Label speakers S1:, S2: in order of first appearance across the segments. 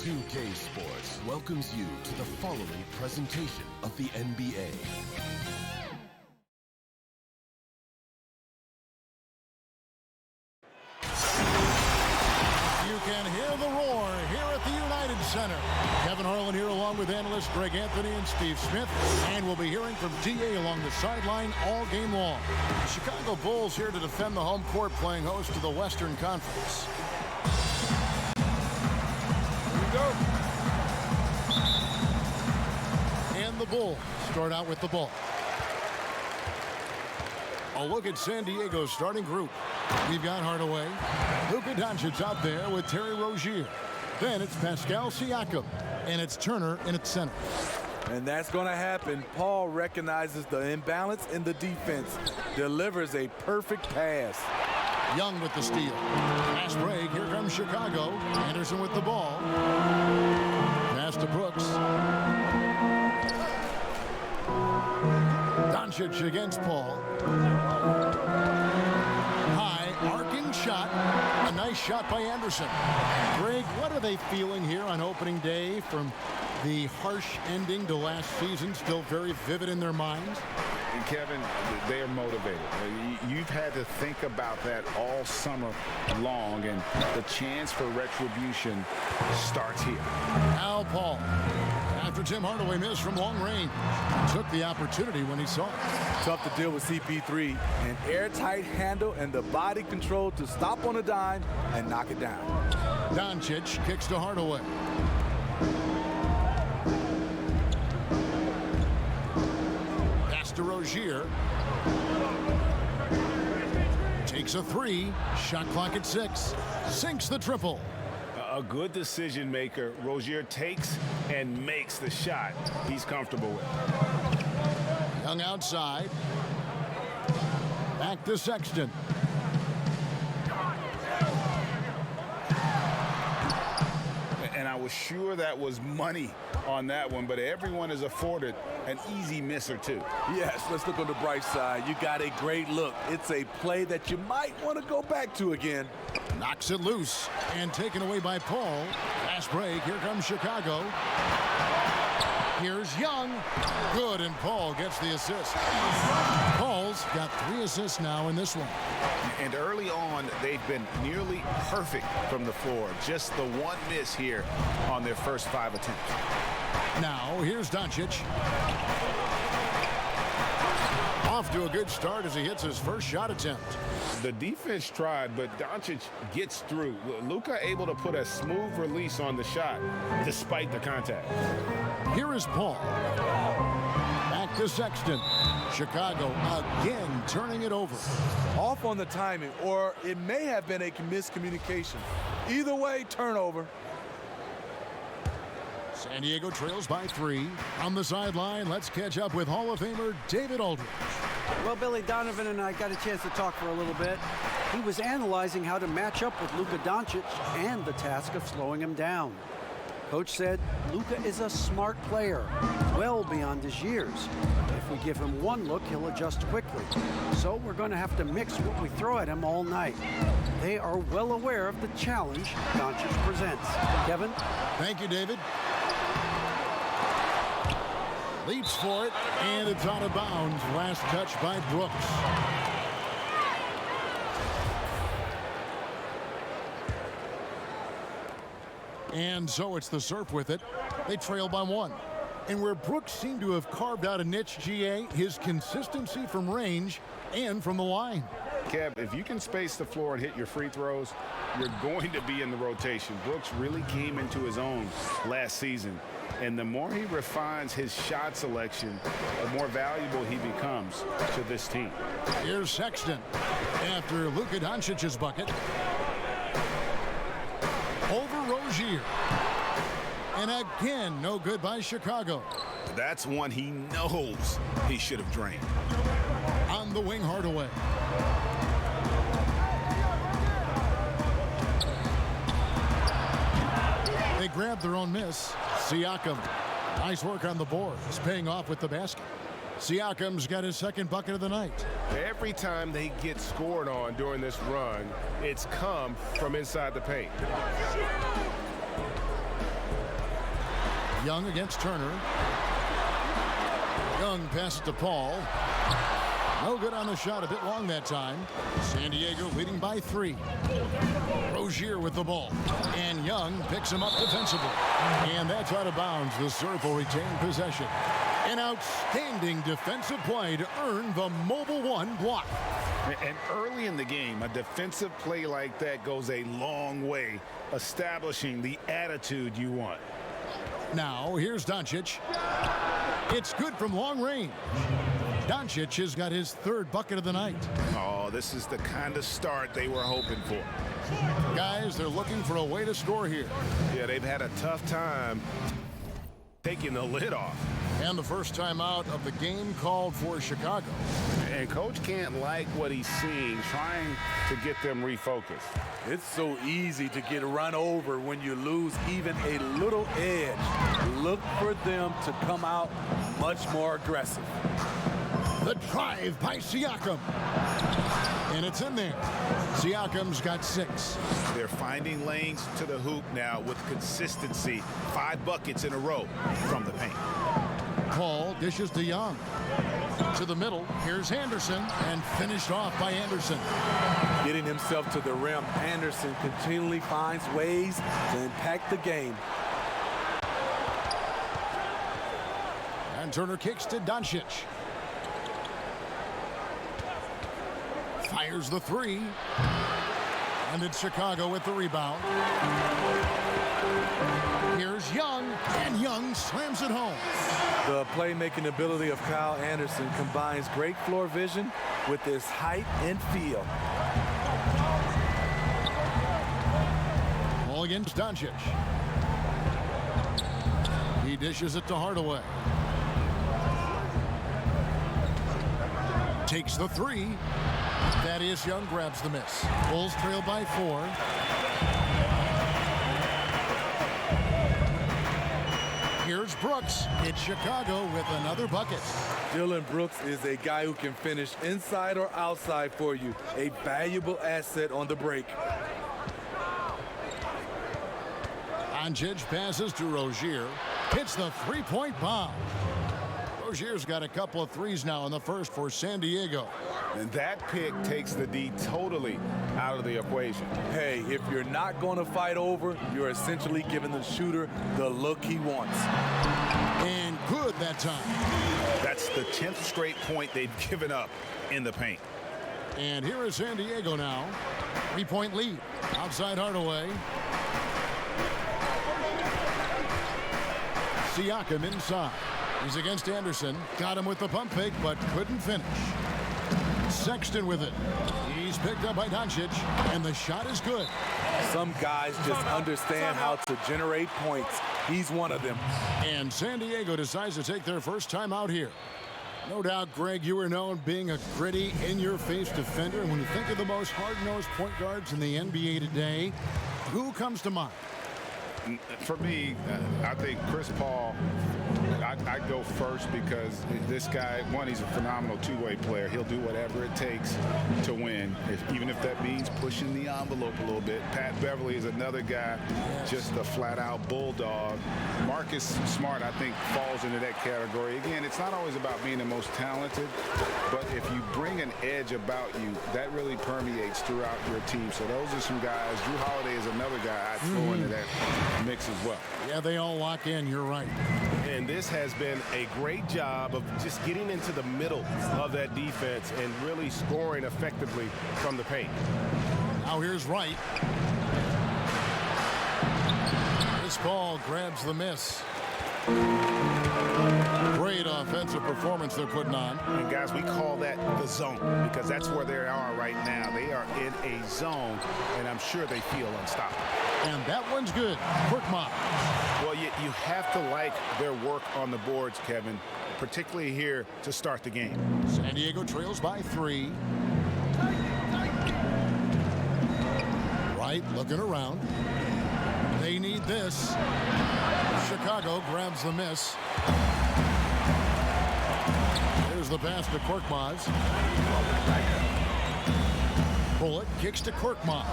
S1: 2K Sports welcomes you to the following presentation of the NBA.
S2: You can hear the roar here at the United Center. Kevin Harlan here along with analysts Greg Anthony and Steve Smith. And we'll be hearing from D.A. along the sideline all game long. The Chicago Bulls here to defend the home court, playing host to the Western Conference. Bulls start out with the ball. A look at San Diego's starting group. We've got Hardaway. Luka Doncic out there with Terry Rozier. Then it's Pascal Siakam. And it's Turner in its center.
S3: And that's going to happen. Paul recognizes the imbalance in the defense. Delivers a perfect pass.
S2: Young with the steal. Fast break. Here comes Chicago. Anderson with the ball. Pass to Brooks. Doncic against Paul. High arcing shot. A nice shot by Anderson. Greg, what are they feeling here on opening day from the harsh ending to last season still very vivid in their minds?
S4: And Kevin, they are motivated. You've had to think about that all summer long, and the chance for retribution starts here.
S2: Al Paul, after Tim Hardaway missed from long range, took the opportunity when he saw it.
S3: Tough to deal with CP3. An airtight handle and the body control to stop on a dime and knock it down.
S2: Doncic kicks to Hardaway. To Rozier. Takes a three. Shot clock at 6. Sinks the triple.
S4: A good decision maker. Rozier takes and makes the shot he's comfortable with.
S2: Young outside. Back to Sexton.
S4: And I was sure that was money on that one, but everyone is afforded an easy miss or two.
S3: Yes, let's look on the bright side. You got a great look. It's a play that you might want to go back to again.
S2: Knocks it loose and taken away by Paul. Fast break. Here comes Chicago. Here's Young. Good, and Paul gets the assist. Paul's got 3 assists now in this one.
S4: And early on, they've been nearly perfect from the floor. Just the one miss here on their first 5 attempts.
S2: Now, here's Doncic. Off to a good start as he hits his first shot attempt.
S4: The defense tried, but Doncic gets through. Luka able to put a smooth release on the shot despite the contact.
S2: Here is Paul. Back to Sexton. Chicago again turning it over.
S3: Off on the timing, or it may have been a miscommunication. Either way, turnover.
S2: San Diego trails by 3. On the sideline, let's catch up with Hall of Famer David Aldridge.
S5: Well, Billy Donovan and I got a chance to talk for a little bit. He was analyzing how to match up with Luka Doncic and the task of slowing him down. Coach said Luka is a smart player, well beyond his years. If we give him one look, he'll adjust quickly. So we're going to have to mix what we throw at him all night. They are well aware of the challenge Doncic presents. Kevin?
S2: Thank you, David. Leaps for it, and it's out of bounds. Last touch by Brooks. And so it's the Surf with it. They trail by 1. And where Brooks seemed to have carved out a niche, GA, his consistency from range and from the line.
S4: Kev, if you can space the floor and hit your free throws, you're going to be in the rotation. Brooks really came into his own last season. And the more he refines his shot selection, the more valuable he becomes to this team.
S2: Here's Sexton after Luka Doncic's bucket. Over Rozier. And again, no good by Chicago.
S4: That's one he knows he should have drained.
S2: On the wing, Hardaway. They grab their own miss. Siakam, nice work on the boards, paying off with the basket. Siakam's got his second bucket of the night.
S6: Every time they get scored on during this run, it's come from inside the paint.
S2: Young against Turner. Young passes to Paul. No good on the shot, a bit long that time. San Diego leading by 3. Rozier with the ball. And Young picks him up defensively. And that's out of bounds. The Surf will retain possession. An outstanding defensive play to earn the Mobile One block.
S4: And early in the game, a defensive play like that goes a long way, establishing the attitude you want.
S2: Now, here's Doncic. It's good from long range. Doncic has got his third bucket of the night.
S4: Oh, this is the kind of start they were hoping for.
S2: Guys, they're looking for a way to score here.
S6: Yeah, they've had a tough time taking the lid off.
S2: And the first time out of the game called for Chicago.
S4: And Coach can't like what he's seeing, trying to get them refocused.
S3: It's so easy to get run over when you lose even a little edge. Look for them to come out much more aggressive.
S2: The drive by Siakam. And it's in there. Siakam's got 6.
S4: They're finding lanes to the hoop now with consistency. 5 buckets in a row from the paint.
S2: Paul dishes to Young. To the middle. Here's Anderson. And finished off by Anderson.
S3: Getting himself to the rim, Anderson continually finds ways to impact the game.
S2: And Turner kicks to Doncic. Fires the 3. And it's Chicago with the rebound. Here's Young. And Young slams it home.
S3: The playmaking ability of Kyle Anderson combines great floor vision with his height and feel.
S2: Ball against Doncic. He dishes it to Hardaway. Takes the 3. Thaddeus Young grabs the miss. Bulls trail by 4. Here's Brooks. It's Chicago with another bucket.
S3: Dylan Brooks is a guy who can finish inside or outside for you. A valuable asset on the break.
S2: Doncic passes to Rozier. Hits the three-point bomb. Rozier's got a couple of threes now in the first for San Diego.
S4: And that pick takes the D totally out of the equation.
S3: Hey, if you're not going to fight over, you're essentially giving the shooter the look he wants.
S2: And good that time.
S4: That's the 10th straight point they've given up in the paint.
S2: And here is San Diego now. 3-point lead. Outside Hardaway. Siakam inside. He's against Anderson. Got him with the pump fake, but couldn't finish. Sexton with it. He's picked up by Doncic, and the shot is good.
S3: Some guys just understand how to generate points. He's one of them.
S2: And San Diego decides to take their first time out here. No doubt, Greg, you are known being a gritty, in-your-face defender. And when you think of the most hard-nosed point guards in the NBA today, who comes to mind?
S4: For me, I think Chris Paul, I go first because this guy, one, he's a phenomenal two-way player. He'll do whatever it takes to win, even if that means pushing the envelope a little bit. Pat Beverly is another guy, just a flat-out bulldog. Marcus Smart, I think, falls into that category. Again, it's not always about being the most talented, but if you bring an edge about you, that really permeates throughout your team. So those are some guys. Drew Holiday is another guy I'd throw into that mix as well.
S2: Yeah, they all lock in. You're right.
S6: And this has been a great job of just getting into the middle of that defense and really scoring effectively from the paint.
S2: Now here's Wright. This ball grabs the miss. Great offensive performance they're putting on.
S4: And guys, we call that the zone because that's where they are right now. They are in a zone, and I'm sure they feel unstoppable.
S2: And that one's good. Korkmaz.
S4: Well, you have to like their work on the boards, Kevin, particularly here to start the game.
S2: San Diego trails by 3. Wright looking around. They need this. Chicago grabs the miss. Here's the pass to Korkmaz. Bullock kicks to Korkmaz.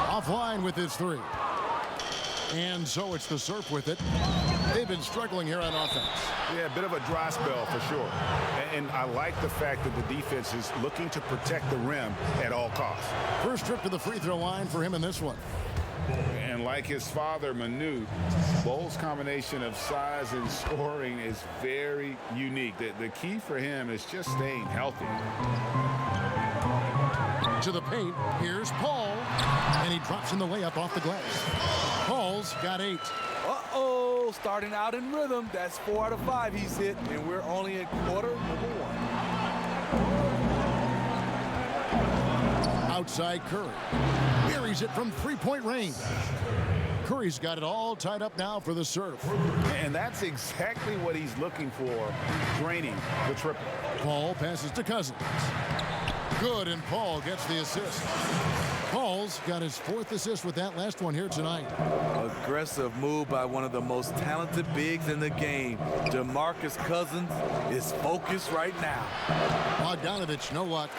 S2: Offline with his 3. And so it's the Surf with it. They've been struggling here on offense.
S4: Yeah, a bit of a dry spell for sure. And I like the fact that the defense is looking to protect the rim at all costs.
S2: First trip to the free throw line for him in this one.
S4: And like his father, Manu, Bo's combination of size and scoring is very unique. The key for him is just staying healthy.
S2: To the paint, here's Paul, and he drops in the layup off the glass. Paul's got 8.
S3: Uh-oh, go, starting out in rhythm. That's 4 out of 5 he's hit, and we're only in quarter number 1.
S2: Outside Curry. Buries it from three-point range. Curry's got it all tied up now for the serve.
S4: And that's exactly what he's looking for, draining the triple.
S2: Paul passes to Cousins. Good, and Paul gets the assist. Paul's got his 4th assist with that last one here tonight.
S3: Aggressive move by one of the most talented bigs in the game. DeMarcus Cousins is focused right now.
S2: Bogdanovich, no luck.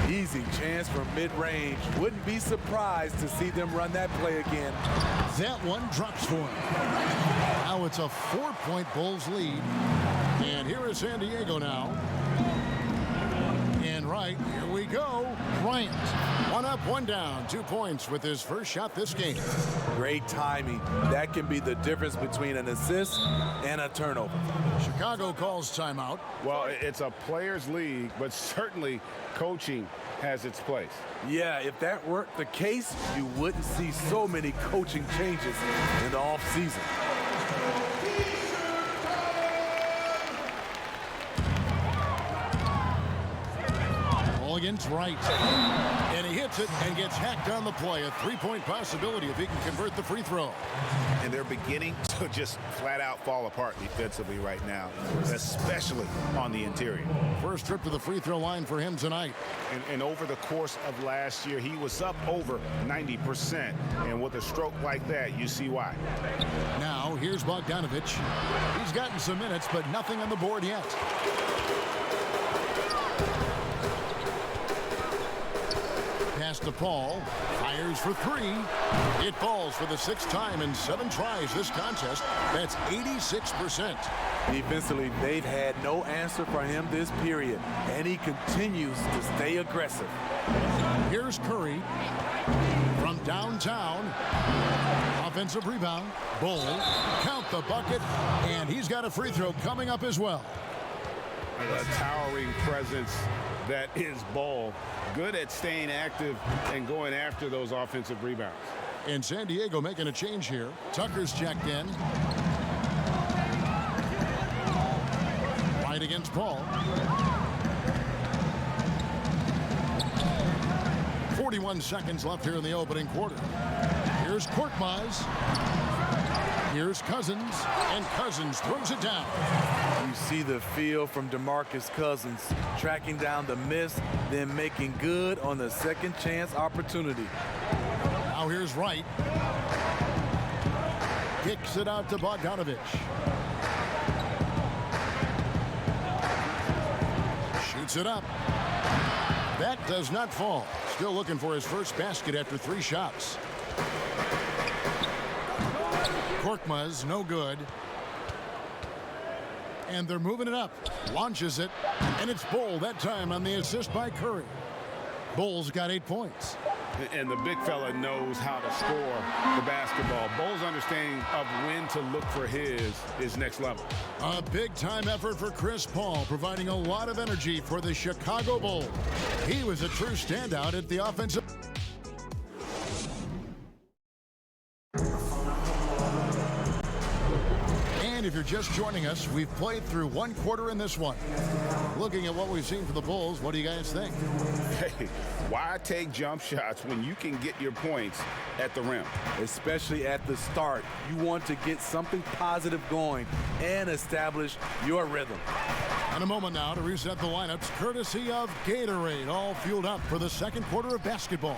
S3: Easy chance from mid-range. Wouldn't be surprised to see them run that play again.
S2: That one drops for him. Now it's a 4-point Bulls lead. And here is San Diego now. And right, here we go. Bryant, 1 up, 1 down, 2 points with his first shot this game.
S3: Great timing. That can be the difference between an assist and a turnover.
S2: Chicago calls timeout.
S4: Well, it's a players' league, but certainly coaching has its place.
S3: Yeah, if that weren't the case, you wouldn't see so many coaching changes in the offseason.
S2: Against Wright. And he hits it and gets hacked on the play. A 3-point possibility if he can convert the free throw.
S4: And they're beginning to just flat out fall apart defensively right now, especially on the interior.
S2: First trip to the free throw line for him tonight.
S4: And over the course of last year, he was up over 90%. And with a stroke like that, you see why.
S2: Now, here's Bogdanovich. He's gotten some minutes, but nothing on the board yet. Pass to Paul. Fires for 3. It falls for the 6th time in 7 tries this contest. That's 86%.
S3: Defensively, they've had no answer for him this period, and he continues to stay aggressive.
S2: Here's Curry from downtown. Offensive rebound. Bull. Count the bucket, and he's got a free throw coming up as well.
S4: A towering presence that is Ball. Good at staying active and going after those offensive rebounds.
S2: And San Diego making a change here. Tucker's checked in. Right against Paul. 41 seconds left here in the opening quarter. Here's Korkmaz. Here's Cousins, and Cousins throws it down.
S3: You see the feel from DeMarcus Cousins, tracking down the miss, then making good on the second chance opportunity.
S2: Now here's Wright. Kicks it out to Bogdanovich. Shoots it up. That does not fall. Still looking for his first basket after 3 shots. Korkmaz, no good. And they're moving it up. Launches it. And it's Bull that time on the assist by Curry. Bull's got 8 points.
S4: And the big fella knows how to score the basketball. Bull's understanding of when to look for his is next level.
S2: A big-time effort for Chris Paul, providing a lot of energy for the Chicago Bulls. He was a true standout at the offensive. And if you're just joining us, we've played through 1 quarter in this one. Looking at what we've seen for the Bulls, what do you guys think?
S4: Hey, why take jump shots when you can get your points at the rim?
S3: Especially at the start. You want to get something positive going and establish your rhythm.
S2: And a moment now to reset the lineups, courtesy of Gatorade, all fueled up for the second quarter of basketball.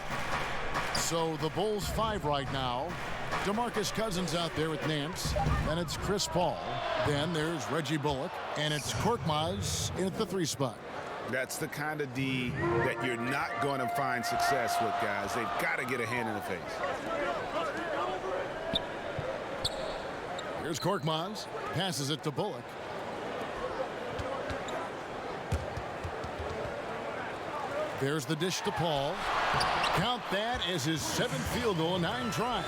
S2: So the Bulls 5 right now. DeMarcus Cousins out there with Nance. Then it's Chris Paul. Then there's Reggie Bullock. And it's Korkmaz in at the 3 spot.
S4: That's the kind of D that you're not going to find success with, guys. They've got to get a hand in the face.
S2: Here's Korkmaz. Passes it to Bullock. There's the dish to Paul. Count that as his 7th field goal, 9 tries.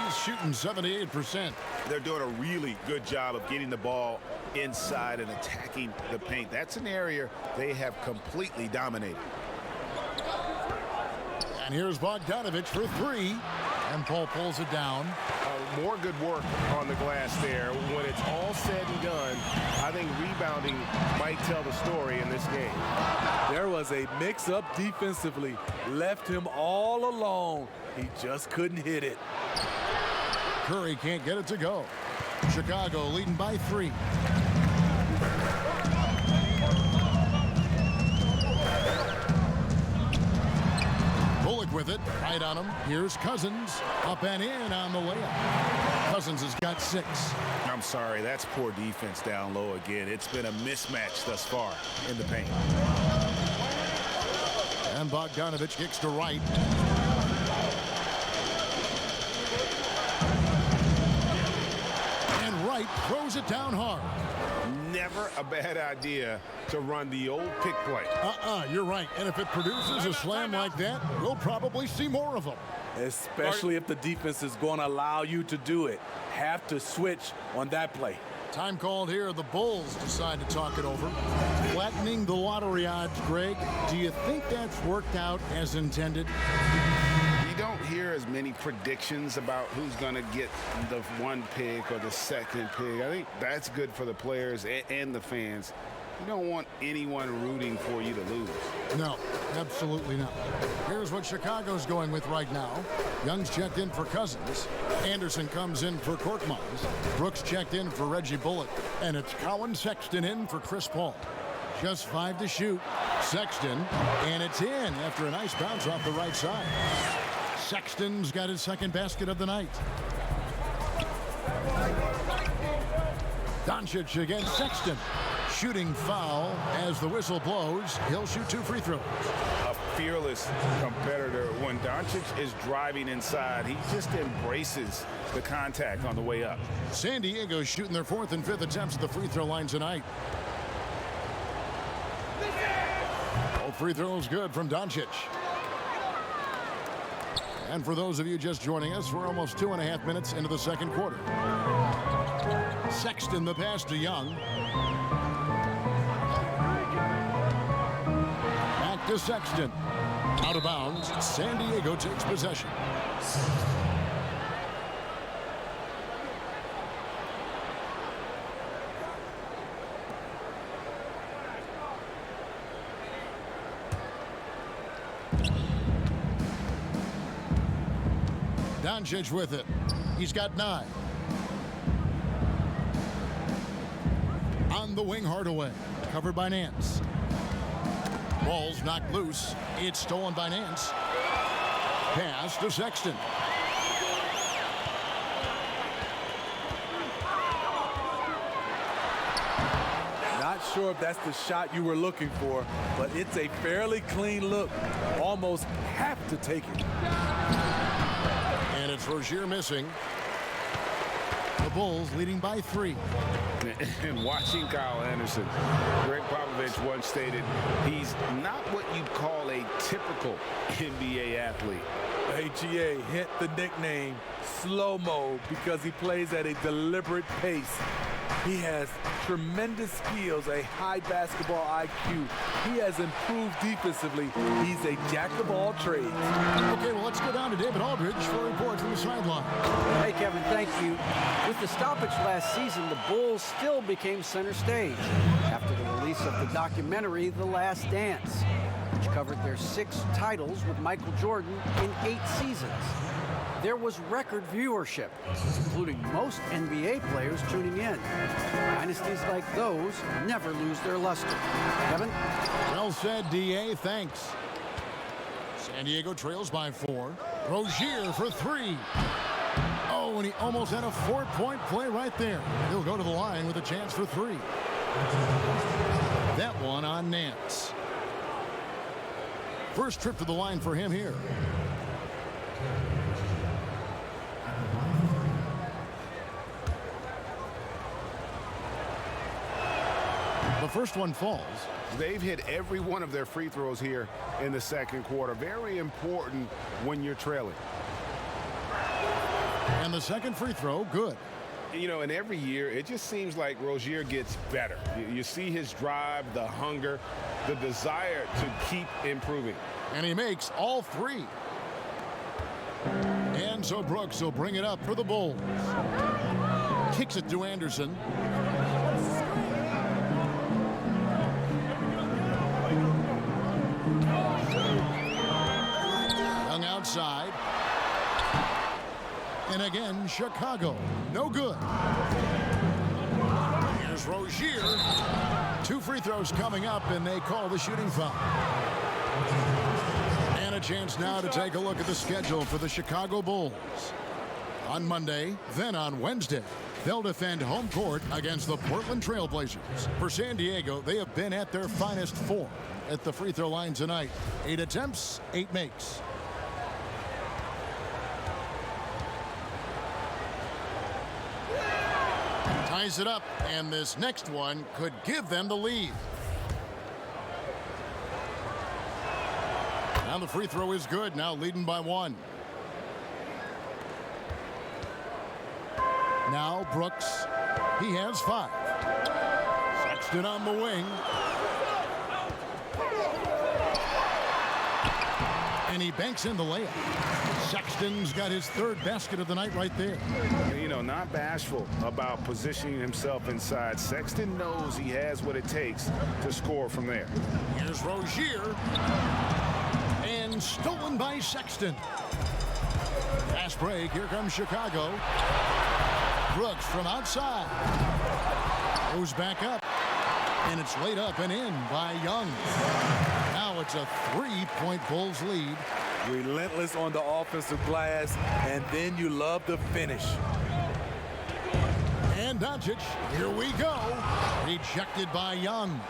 S2: He's shooting 78%.
S4: They're doing a really good job of getting the ball inside and attacking the paint. That's an area they have completely dominated.
S2: And here's Bogdanovich for 3. And Paul pulls it down.
S6: More good work on the glass there. When it's all said and done, I think rebounding might tell the story in this game.
S3: There was a mix-up defensively. Left him all alone. He just couldn't hit it.
S2: Curry can't get it to go. Chicago leading by 3. Bullock with it, right on him. Here's Cousins, up and in on the layup. Cousins has got 6.
S4: I'm sorry, that's poor defense down low again. It's been a mismatch thus far in the paint.
S2: And Bogdanovich kicks to right. And Wright throws it down hard.
S4: Never a bad idea to run the old pick play.
S2: You're right. And if it produces a slam like that, we'll probably see more of them.
S3: Especially if the defense is going to allow you to do it. Have to switch on that play.
S2: Time called here. The Bulls decide to talk it over. Flattening the lottery odds, Greg. Do you think that's worked out as intended?
S4: You don't hear as many predictions about who's going to get the 1 pick or the 2nd pick. I think that's good for the players and the fans. You don't want anyone rooting for you to lose.
S2: No, absolutely not. Here's what Chicago's going with right now. Young's checked in for Cousins. Anderson comes in for Korkmaz. Brooks checked in for Reggie Bullock. And it's Colin Sexton in for Chris Paul. Just 5 to shoot. Sexton, and it's in after a nice bounce off the right side. Sexton's got his 2nd basket of the night. Doncic against Sexton. Shooting foul as the whistle blows. He'll shoot 2 free throws.
S4: A fearless competitor. When Doncic is driving inside, he just embraces the contact on the way up.
S2: San Diego's shooting their 4th and 5th attempts at the free throw line tonight. Both free throws good from Doncic. And for those of you just joining us, we're almost 2.5 minutes into the 2nd quarter. Sexton the pass to Young. Back to Sexton. Out of bounds. San Diego takes possession. Doncic with it. He's got 9. On the wing, Hardaway. Covered by Nance. Ball's knocked loose. It's stolen by Nance. Pass to Sexton.
S3: Not sure if that's the shot you were looking for, but it's a fairly clean look. Almost have to take it.
S2: And it's Rozier missing. The Bulls leading by 3.
S4: And watching Kyle Anderson, Greg Popovich once stated, he's not what you'd call a typical NBA athlete.
S3: AGA hit the nickname slow-mo because he plays at a deliberate pace. He has tremendous skills, a high basketball IQ. He has improved defensively. He's a jack of all trades.
S2: Okay, well, let's go down to David Aldridge for a report from the sideline.
S5: Hey, Kevin, thank you. With the stoppage last season, the Bulls still became center stage after the release of the documentary The Last Dance, which covered their 6 titles with Michael Jordan in 8 seasons. There was record viewership, including most NBA players tuning in. Dynasties like those never lose their luster. Kevin?
S2: Well said, D.A. Thanks. San Diego trails by 4. Rozier for 3. Oh, and he almost had a 4-point play right there. He'll go to the line with a chance for 3. That one on Nance. First trip to the line for him here. The first one falls.
S4: They've hit every one of their free throws here in the 2nd quarter. Very important when you're trailing.
S2: And the 2nd free throw, good.
S4: You know, and every year, it just seems like Rozier gets better. You see his drive, the hunger, the desire to keep improving.
S2: And he makes all 3. And And so Brooks will bring it up for the Bulls. Kicks it to Anderson. Young outside. And again, Chicago. No good. Here's Rozier. 2 free throws coming up, and they call the shooting foul. And a chance now to take a look at the schedule for the Chicago Bulls. On Monday, then on Wednesday, they'll defend home court against the Portland Trail Blazers. For San Diego, they have been at their finest form at the free throw line tonight. 8 attempts, 8 makes. Ties it up, and this next one could give them the lead. Now the free throw is good, now leading by 1. Now Brooks, he has 5. Sexton on the wing. And he banks in the layup. Sexton's got his 3rd basket of the night right there.
S4: You know, not bashful about positioning himself inside. Sexton knows he has what it takes to score from there.
S2: Here's Rozier. And stolen by Sexton. Fast break. Here comes Chicago. Brooks from outside. Goes back up. And it's laid up and in by Young. Now it's a 3-point Bulls lead.
S3: Relentless on the offensive glass, and then you love the finish.
S2: And Doncic, here we go. Rejected by Young.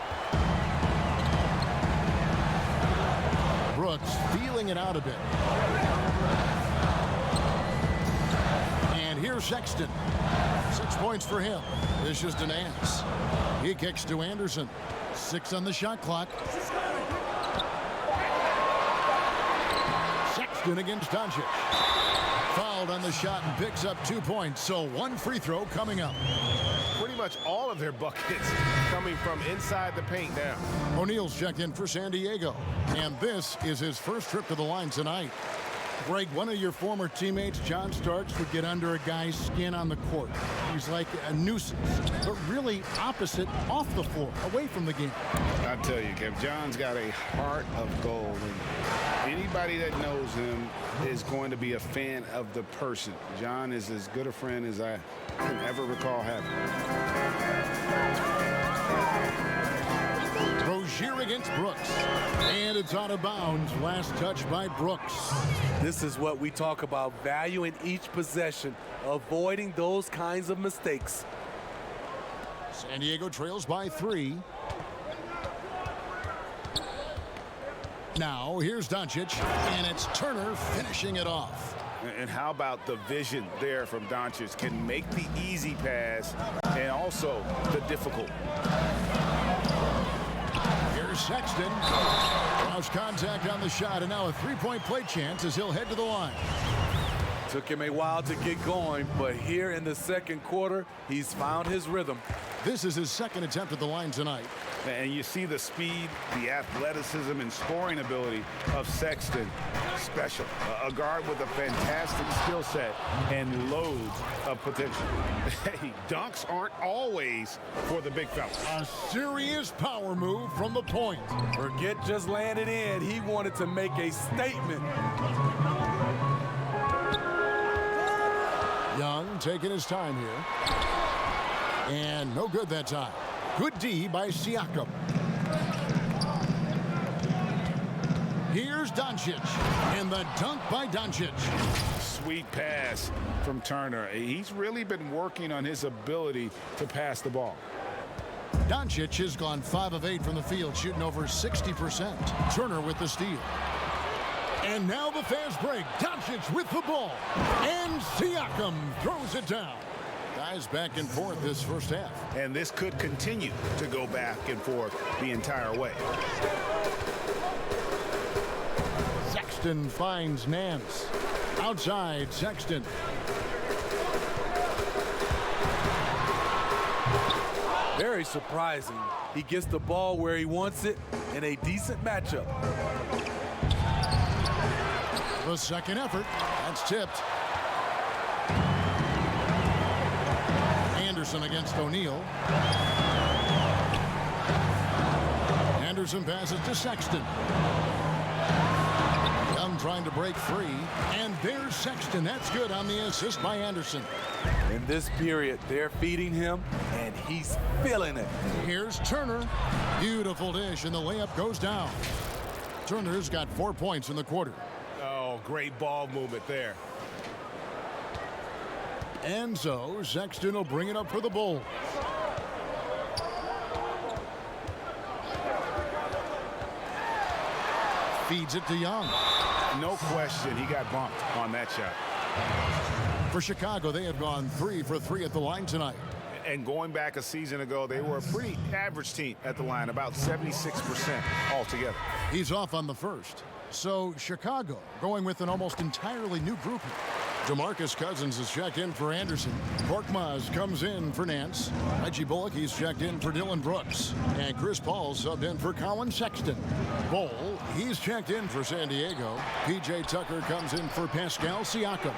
S2: Brooks feeling it out a bit. And here's Sexton. 6 points for him. Vicious to Nance. He kicks to Anderson. 6 on the shot clock. Sexton against Doncic. Fouled on the shot and picks up 2 points. So 1 free throw coming up.
S6: Pretty much all of their buckets coming from inside the paint now.
S2: O'Neal's checked in for San Diego. And this is his first trip to the line tonight. Greg, one of your former teammates, John Starks, would get under a guy's skin on the court. He's like a nuisance, but really opposite off the floor, away from the game.
S4: I tell you, Kev, John's got a heart of gold. And anybody that knows him is going to be a fan of the person. John is as good a friend as I can ever recall having.
S2: Rozier against Brooks. And it's out of bounds. Last touch by Brooks.
S3: This is what we talk about, valuing each possession, avoiding those kinds of mistakes.
S2: San Diego trails by 3. Now here's Doncic, and it's Turner finishing it off.
S4: And how about the vision there from Doncic? Can make the easy pass and also the difficult.
S2: Here's Sexton. Lost contact on the shot, and now a 3-point play chance as he'll head to the line.
S3: Took him a while to get going, but here in the second quarter, he's found his rhythm.
S2: This is his 2nd attempt at the line tonight.
S4: And you see the speed, the athleticism, and scoring ability of Sexton. Special. A guard with a fantastic skill set and loads of potential. Hey, dunks aren't always for the big fella.
S2: A serious power move from the point.
S3: Forget just laying it in. He wanted to make a statement.
S2: Young taking his time here. And no good that time. Good D by Siakam. Here's Doncic. And the dunk by Doncic.
S4: Sweet pass from Turner. He's really been working on his ability to pass the ball.
S2: Doncic has gone 5 of 8 from the field, shooting over 60%. Turner with the steal. And now the fast break. Doncic with the ball. And Siakam throws it down. Guys back and forth this first half.
S4: And this could continue to go back and forth the entire way.
S2: Sexton finds Nance. Outside, Sexton.
S3: Very surprising. He gets the ball where he wants it in a decent matchup.
S2: The second effort. That's tipped. Anderson against O'Neal. Anderson passes to Sexton. Young trying to break free. And there's Sexton. That's good on the assist by Anderson.
S3: In this period, they're feeding him, and he's feeling it.
S2: Here's Turner. Beautiful dish, and the layup goes down. Turner's got 4 points in the quarter.
S6: Oh, great ball movement there.
S2: And so Sexton will bring it up for the Bulls. Feeds it to Young.
S4: No question, he got bumped on that shot.
S2: For Chicago, they have gone 3 for 3 at the line tonight.
S4: And going back a season ago, they were a pretty average team at the line, about 76% altogether.
S2: He's off on the first. So Chicago going with an almost entirely new grouping. DeMarcus Cousins is checked in for Anderson. Korkmaz comes in for Nance. Reggie Bullock, he's checked in for Dylan Brooks. And Chris Paul subbed in for Colin Sexton. Bol, he's checked in for San Diego. P.J. Tucker comes in for Pascal Siakam.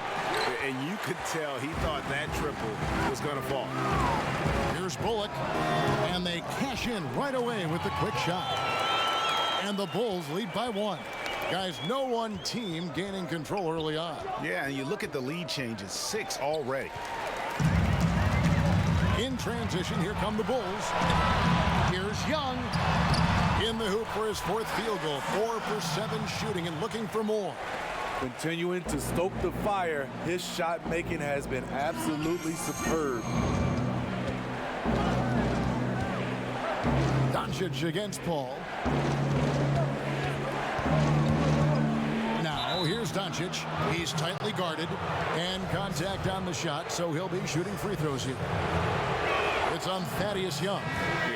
S4: And you could tell he thought that triple was going to fall.
S2: Here's Bullock. And they cash in right away with the quick shot. And the Bulls lead by 1. Guys, no one team gaining control early on.
S4: Yeah, and you look at the lead changes, 6 already.
S2: In transition, here come the Bulls. Here's Young. In the hoop for his 4th field goal. 4 for 7 shooting and looking for more.
S3: Continuing to stoke the fire, his shot making has been absolutely superb.
S2: Doncic against Paul. Here's Doncic. He's tightly guarded and contact on the shot, so he'll be shooting free throws here. It's on Thaddeus Young.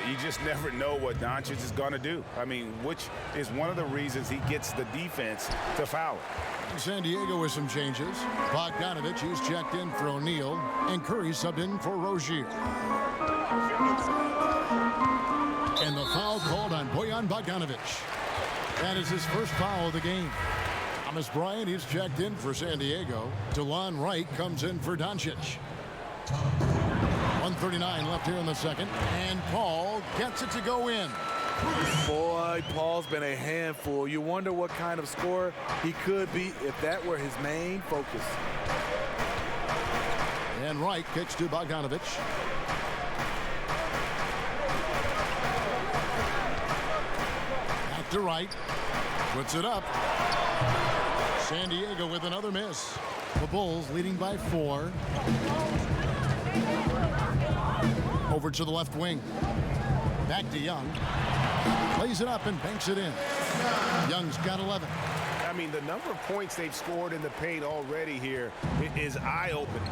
S4: You just never know what Doncic is going to do. I mean, which is one of the reasons he gets the defense to foul.
S2: San Diego with some changes. Bogdanovich, he's checked in for O'Neal, and Curry subbed in for Rozier. And the foul called on Bojan Bogdanovich. That is his first foul of the game. Thomas Bryant, he's checked in for San Diego. DeLon Wright comes in for Doncic. 1:39 left here in the second. And Paul gets it to go in.
S3: Boy, Paul's been a handful. You wonder what kind of scorer he could be if that were his main focus.
S2: And Wright kicks to Bogdanovich. Back to Wright. Puts it up. San Diego with another miss. The Bulls leading by 4. Over to the left wing. Back to Young. Plays it up and banks it in. Young's got 11.
S4: I mean, the number of points they've scored in the paint already here is eye-opening.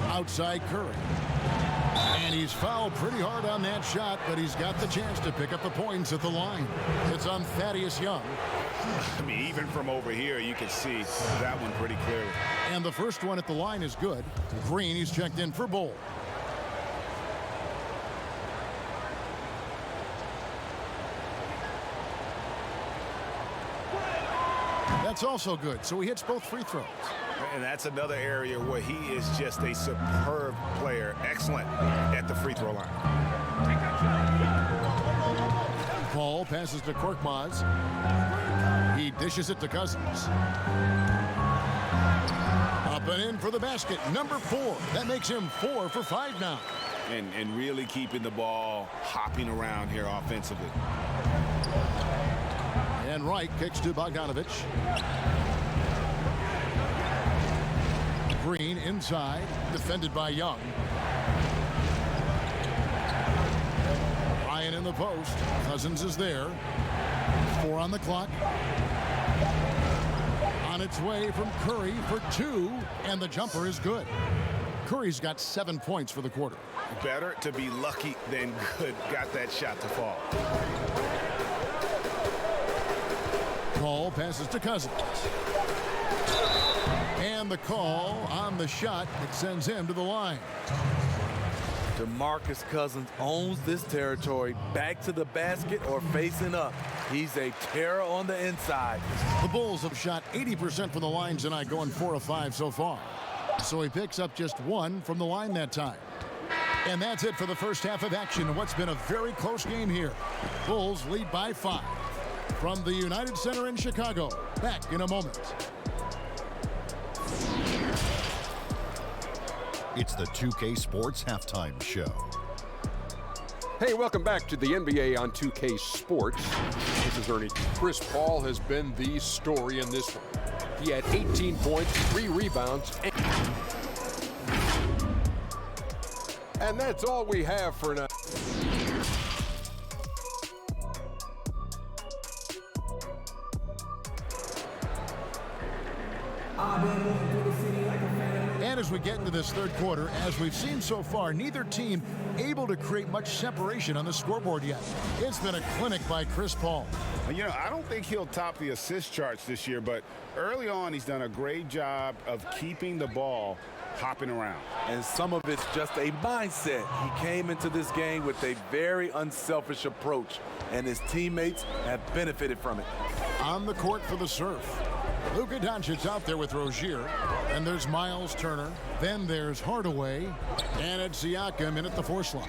S2: Outside Curry. And he's fouled pretty hard on that shot, but he's got the chance to pick up the points at the line. It's on Thaddeus Young.
S4: I mean, even from over here, you can see that one pretty clearly.
S2: And the first one at the line is good. Green, he's checked in for Bol. That's also good, so he hits both free throws.
S4: And that's another area where he is just a superb player. Excellent at the free throw line.
S2: Paul passes to Korkmaz. He dishes it to Cousins. Up and in for the basket. Number 4. That makes him 4 for 5 now.
S4: And really keeping the ball hopping around here offensively.
S2: And Wright kicks to Bogdanovich. Green inside, defended by Young. Ryan in the post. Cousins is there. 4 on the clock. On its way from Curry for 2, and the jumper is good. Curry's got 7 points for the quarter.
S4: Better to be lucky than good. Got that shot to fall.
S2: Paul passes to Cousins. And the call on the shot, it sends him to the line.
S3: DeMarcus Cousins owns this territory. Back to the basket or facing up. He's a terror on the inside.
S2: The Bulls have shot 80% from the line tonight, going 4 of 5 so far. So he picks up just one from the line that time. And that's it for the first half of action in what's been a very close game here. Bulls lead by 5. From the United Center in Chicago, back in a moment.
S7: It's the 2K Sports Halftime Show.
S8: Hey, welcome back to the NBA on 2K Sports. This is Ernie. Chris Paul has been the story in this one. He had 18 points, 3 rebounds, and that's all we have for now.
S2: And as we get into this third quarter, as we've seen so far, neither team able to create much separation on the scoreboard yet. It's been a clinic by Chris Paul.
S4: You know, I don't think he'll top the assist charts this year, but early on he's done a great job of keeping the ball hopping around.
S3: And some of it's just a mindset. He came into this game with a very unselfish approach, and his teammates have benefited from it.
S2: On the court for the serve. Luka Doncic out there with Rozier. And there's Miles Turner. Then there's Hardaway. And it's Siakam in at the 4 slot.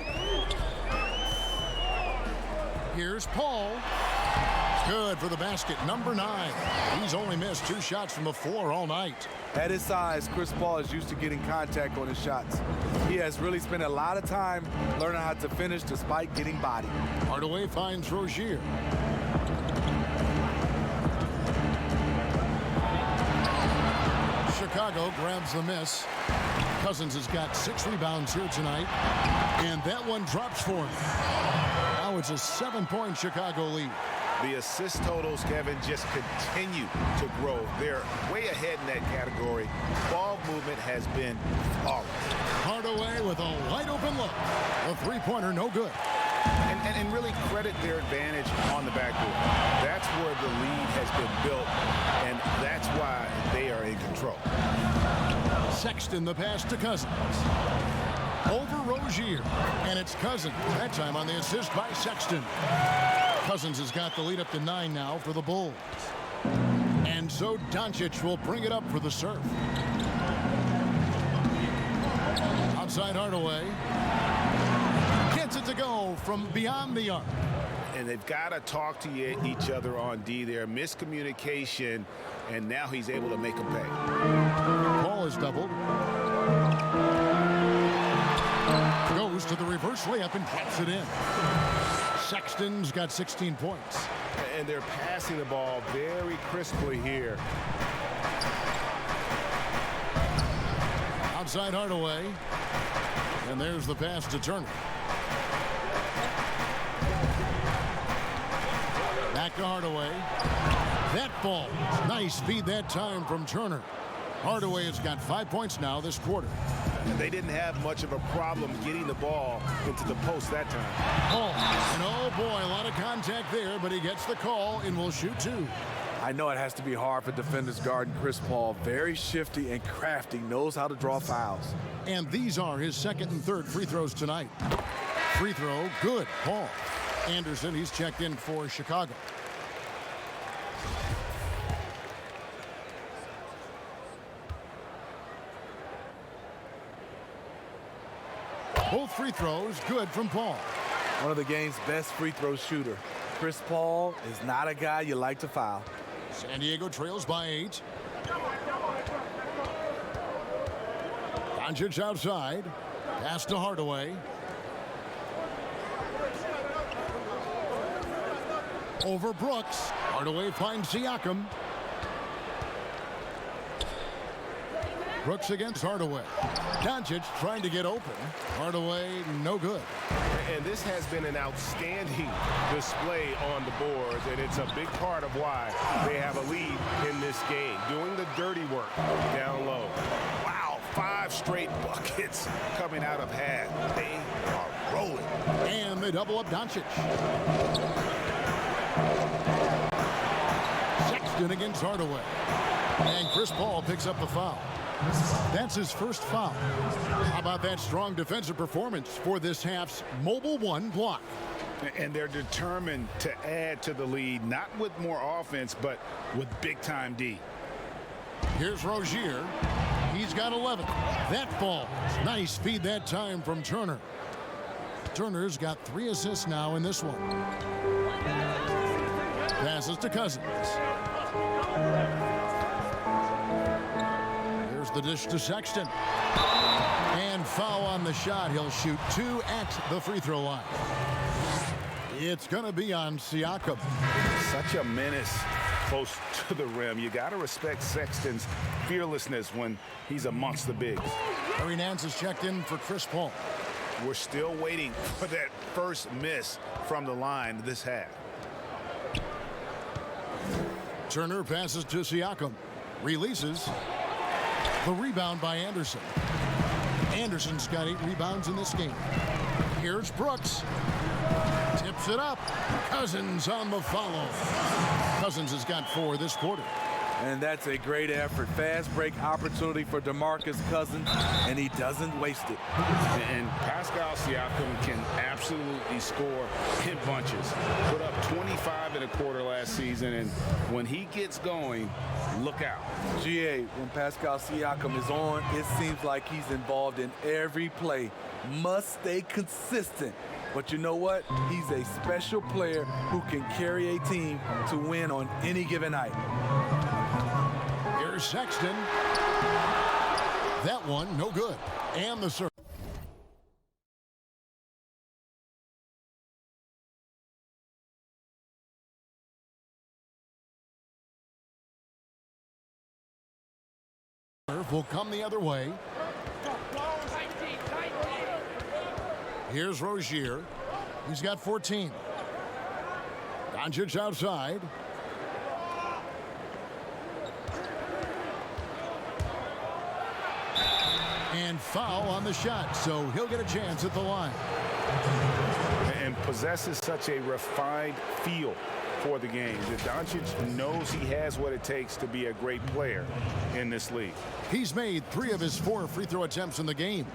S2: Here's Paul. Good for the basket, number 9. He's only missed 2 shots from the 4 all night.
S3: At his size, Chris Paul is used to getting contact on his shots. He has really spent a lot of time learning how to finish despite getting bodied.
S2: Hardaway finds Rozier. Chicago grabs the miss. Cousins has got 6 rebounds here tonight. And that one drops for him. Now it's a 7-point Chicago lead.
S4: The assist totals, Kevin, just continue to grow. They're way ahead in that category. Ball movement has been flawless.
S2: Hardaway with a wide open look. A 3-pointer, no good.
S4: And really credit their advantage on the backboard. That's where the lead has been built, and that's why they are in control.
S2: Sexton the pass to Cousins. Over Rozier. And it's Cousins. That time on the assist by Sexton. Cousins has got the lead up to 9 now for the Bulls. And so Doncic will bring it up for the serve. Outside Hardaway. Gets it to go from beyond the arc.
S4: And they've got to talk to each other on D there. Miscommunication, and now he's able to make them pay.
S2: Paul is doubled. Goes to the reverse layup and gets it in. Sexton's got 16 points.
S4: And they're passing the ball very crisply here.
S2: Outside Hardaway. And there's the pass to Turner. Back to Hardaway. That ball. Nice feed that time from Turner. Hardaway has got 5 points now this quarter.
S4: They didn't have much of a problem getting the ball into the post that time.
S2: Oh, and oh boy, a lot of contact there, but he gets the call and will shoot 2.
S3: I know it has to be hard for defenders guarding Chris Paul. Very shifty and crafty, knows how to draw fouls.
S2: And these are his 2nd and 3rd free throws tonight. Free throw, good, Paul. Anderson, he's checked in for Chicago. Both free throws good from Paul.
S3: One of the game's best free throw shooter. Chris Paul is not a guy you like to foul.
S2: San Diego trails by 8. Doncic outside. Pass to Hardaway. Over Brooks. Hardaway finds Siakam. Brooks against Hardaway. Doncic trying to get open. Hardaway, no good.
S6: And this has been an outstanding display on the boards, and it's a big part of why they have a lead in this game, doing the dirty work down low.
S4: Wow, 5 straight buckets coming out of half. They are rolling.
S2: And they double up Doncic. Sexton against Hardaway. And Chris Paul picks up the foul. That's his first foul. How about that strong defensive performance for this half's Mobile 1 block?
S4: And they're determined to add to the lead, not with more offense, but with big-time D.
S2: Here's Rozier. He's got 11. That falls. Nice feed that time from Turner. Turner's got 3 assists now in this one. Passes to Cousins. Here's the dish to Sexton. And foul on the shot. He'll shoot 2 at the free throw line. It's going to be on Siakam.
S4: Such a menace close to the rim. You got to respect Sexton's fearlessness when he's amongst the bigs.
S2: Larry Nance has checked in for Chris Paul.
S4: We're still waiting for that first miss from the line this half.
S2: Turner passes to Siakam. Releases. The rebound by Anderson. Anderson's got 8 rebounds in this game. Here's Brooks. Tips it up. Cousins on the follow. Cousins has got 4 this quarter.
S3: And that's a great effort. Fast break opportunity for DeMarcus Cousins, and he doesn't waste it.
S4: And Pascal Siakam can absolutely score in bunches. Put up 25 in a quarter last season, and when he gets going, look out.
S3: GA, when Pascal Siakam is on, it seems like he's involved in every play. Must stay consistent. But you know what? He's a special player who can carry a team to win on any given night.
S2: Here's Sexton. That one, no good. And the serve. Will come the other way. Here's Rozier. He's got 14. Doncic outside. And foul on the shot, so he'll get a chance at the line.
S4: And possesses such a refined feel for the game. Doncic knows he has what it takes to be a great player in this league.
S2: He's made 3 of his 4 free throw attempts in the game.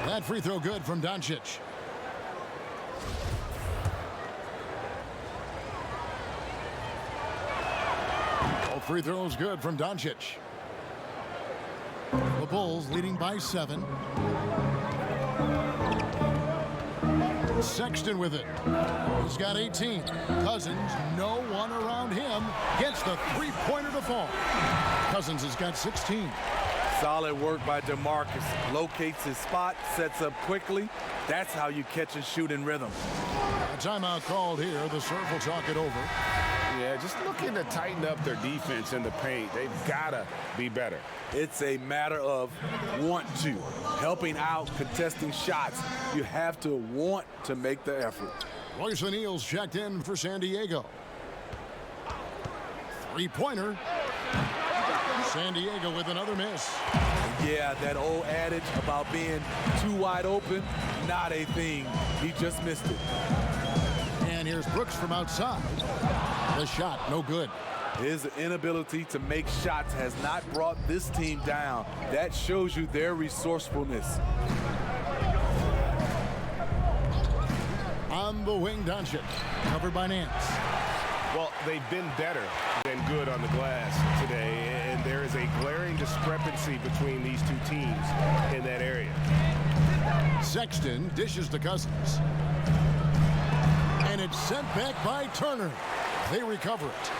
S2: That free throw good from Doncic. Both free throws good from Doncic. The Bulls leading by 7. Sexton with it. He's got 18. Cousins, no one around him. Gets the three-pointer to fall. Cousins has got 16.
S3: Solid work by DeMarcus. Locates his spot, sets up quickly. That's how you catch and shoot in rhythm.
S2: A timeout called here. The Surf will talk it over.
S4: Yeah, just looking to tighten up their defense in the paint. They've got to be better.
S3: It's a matter of want to. Helping out, contesting shots. You have to want to make the effort.
S2: Royce O'Neal's checked in for San Diego. Three-pointer. San Diego with another miss.
S3: Yeah, that old adage about being too wide open, not a thing. He just missed it.
S2: And here's Brooks from outside. The shot, no good.
S3: His inability to make shots has not brought this team down. That shows you their resourcefulness.
S2: On the wing, Doncic, covered by Nance.
S4: Well, they've been better than good on the glass today, and there is a glaring discrepancy between these two teams in that area.
S2: Sexton dishes to Cousins. And it's sent back by Turner. They recover it.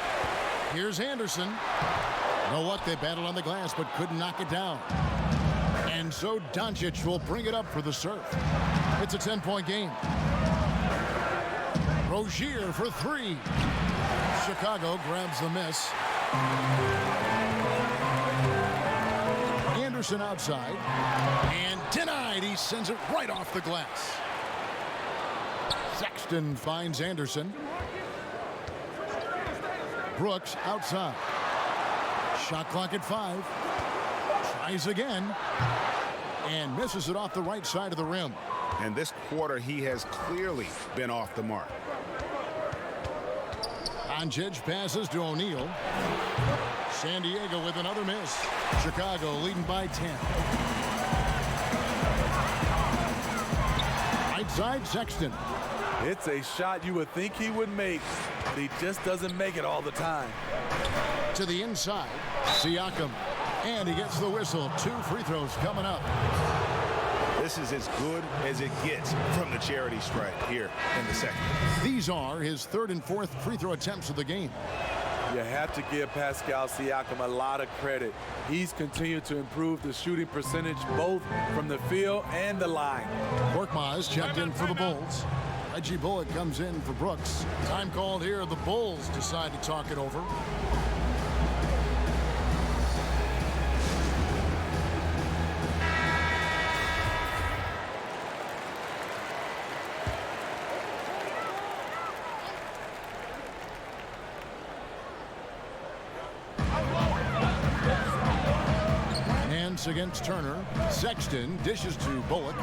S2: Here's Anderson. You know what? They battled on the glass but couldn't knock it down. And so Doncic will bring it up for the Surf. It's a 10-point game. Rozier for 3. Chicago grabs the miss. Anderson outside. And denied. He sends it right off the glass. Sexton finds Anderson. Brooks outside. Shot clock at 5. Tries again. And misses it off the right side of the rim.
S4: And this quarter, he has clearly been off the mark.
S2: Doncic passes to O'Neal. San Diego with another miss. Chicago leading by 10. Right side, Sexton.
S3: It's a shot you would think he would make, but he just doesn't make it all the time.
S2: To the inside, Siakam. And he gets the whistle. 2 free throws coming up.
S4: This is as good as it gets from the charity stripe here in the second.
S2: These are his 3rd and 4th free throw attempts of the game.
S3: You have to give Pascal Siakam a lot of credit. He's continued to improve the shooting percentage both from the field and the line.
S2: Korkmaz checked in for the Bulls. Reggie Bullock comes in for Brooks. Time called here. The Bulls decide to talk it over. Against Turner. Sexton dishes to Bullock.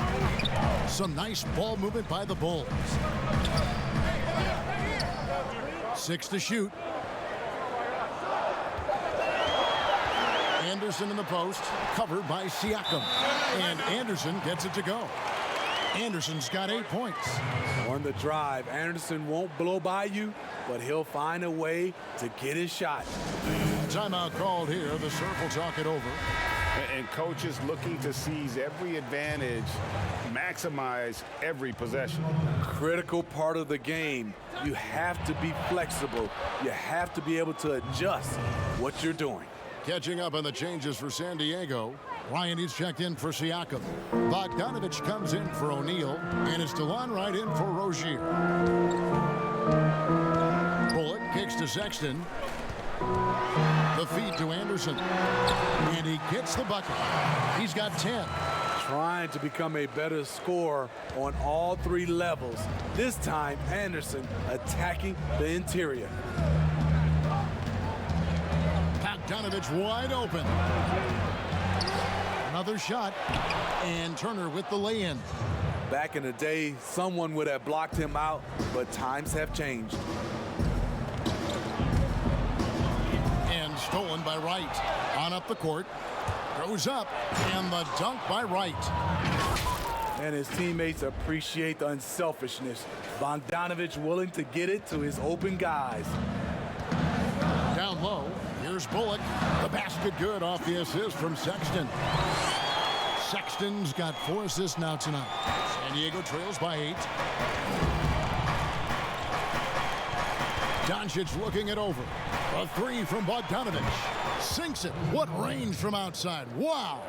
S2: Some nice ball movement by the Bulls. 6 to shoot. Anderson in the post, covered by Siakam. And Anderson gets it to go. Anderson's got 8 points.
S3: On the drive, Anderson won't blow by you, but he'll find a way to get his shot.
S2: Timeout called here. The Surf will talk it over.
S4: And coaches looking to seize every advantage, maximize every possession.
S3: Critical part of the game. You have to be flexible. You have to be able to adjust what you're doing.
S2: Catching up on the changes for San Diego. Ryan is checked in for Siakam. Bogdanovich comes in for O'Neal. And it's DeLon Wright in for Rozier. Bullock kicks to Sexton. The feed to Anderson. And he gets the bucket. He's got 10.
S3: Trying to become a better scorer on all 3 levels. This time, Anderson attacking the interior.
S2: Bogdanovich wide open. Another shot. And Turner with the lay-in.
S3: Back in the day, someone would have blocked him out, but times have changed.
S2: Stolen by Wright. On up the court. Goes up. And the dunk by Wright.
S3: And his teammates appreciate the unselfishness. Bogdanovich willing to get it to his open guys.
S2: Down low. Here's Bullock. The basket good off the assist from Sexton. Sexton's got 4 assists now tonight. San Diego trails by 8. Doncic looking it over. A 3 from Bogdanovich. Sinks it. What range from outside. Wow.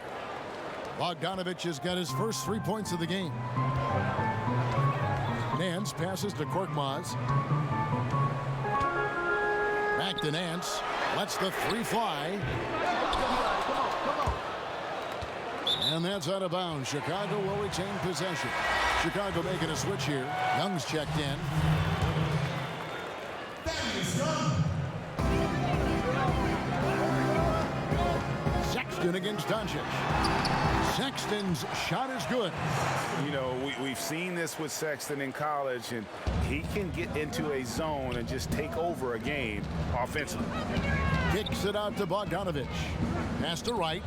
S2: Bogdanovich has got his first 3 points of the game. Nance passes to Korkmaz. Back to Nance. Lets the 3 fly. And that's out of bounds. Chicago will retain possession. Chicago making a switch here. Young's checked in. Sexton against Doncic. Sexton's shot is good.
S4: You know, we've seen this with Sexton in college, and he can get into a zone and just take over a game offensively.
S2: Kicks it out to Bogdanovich. Pass to Wright.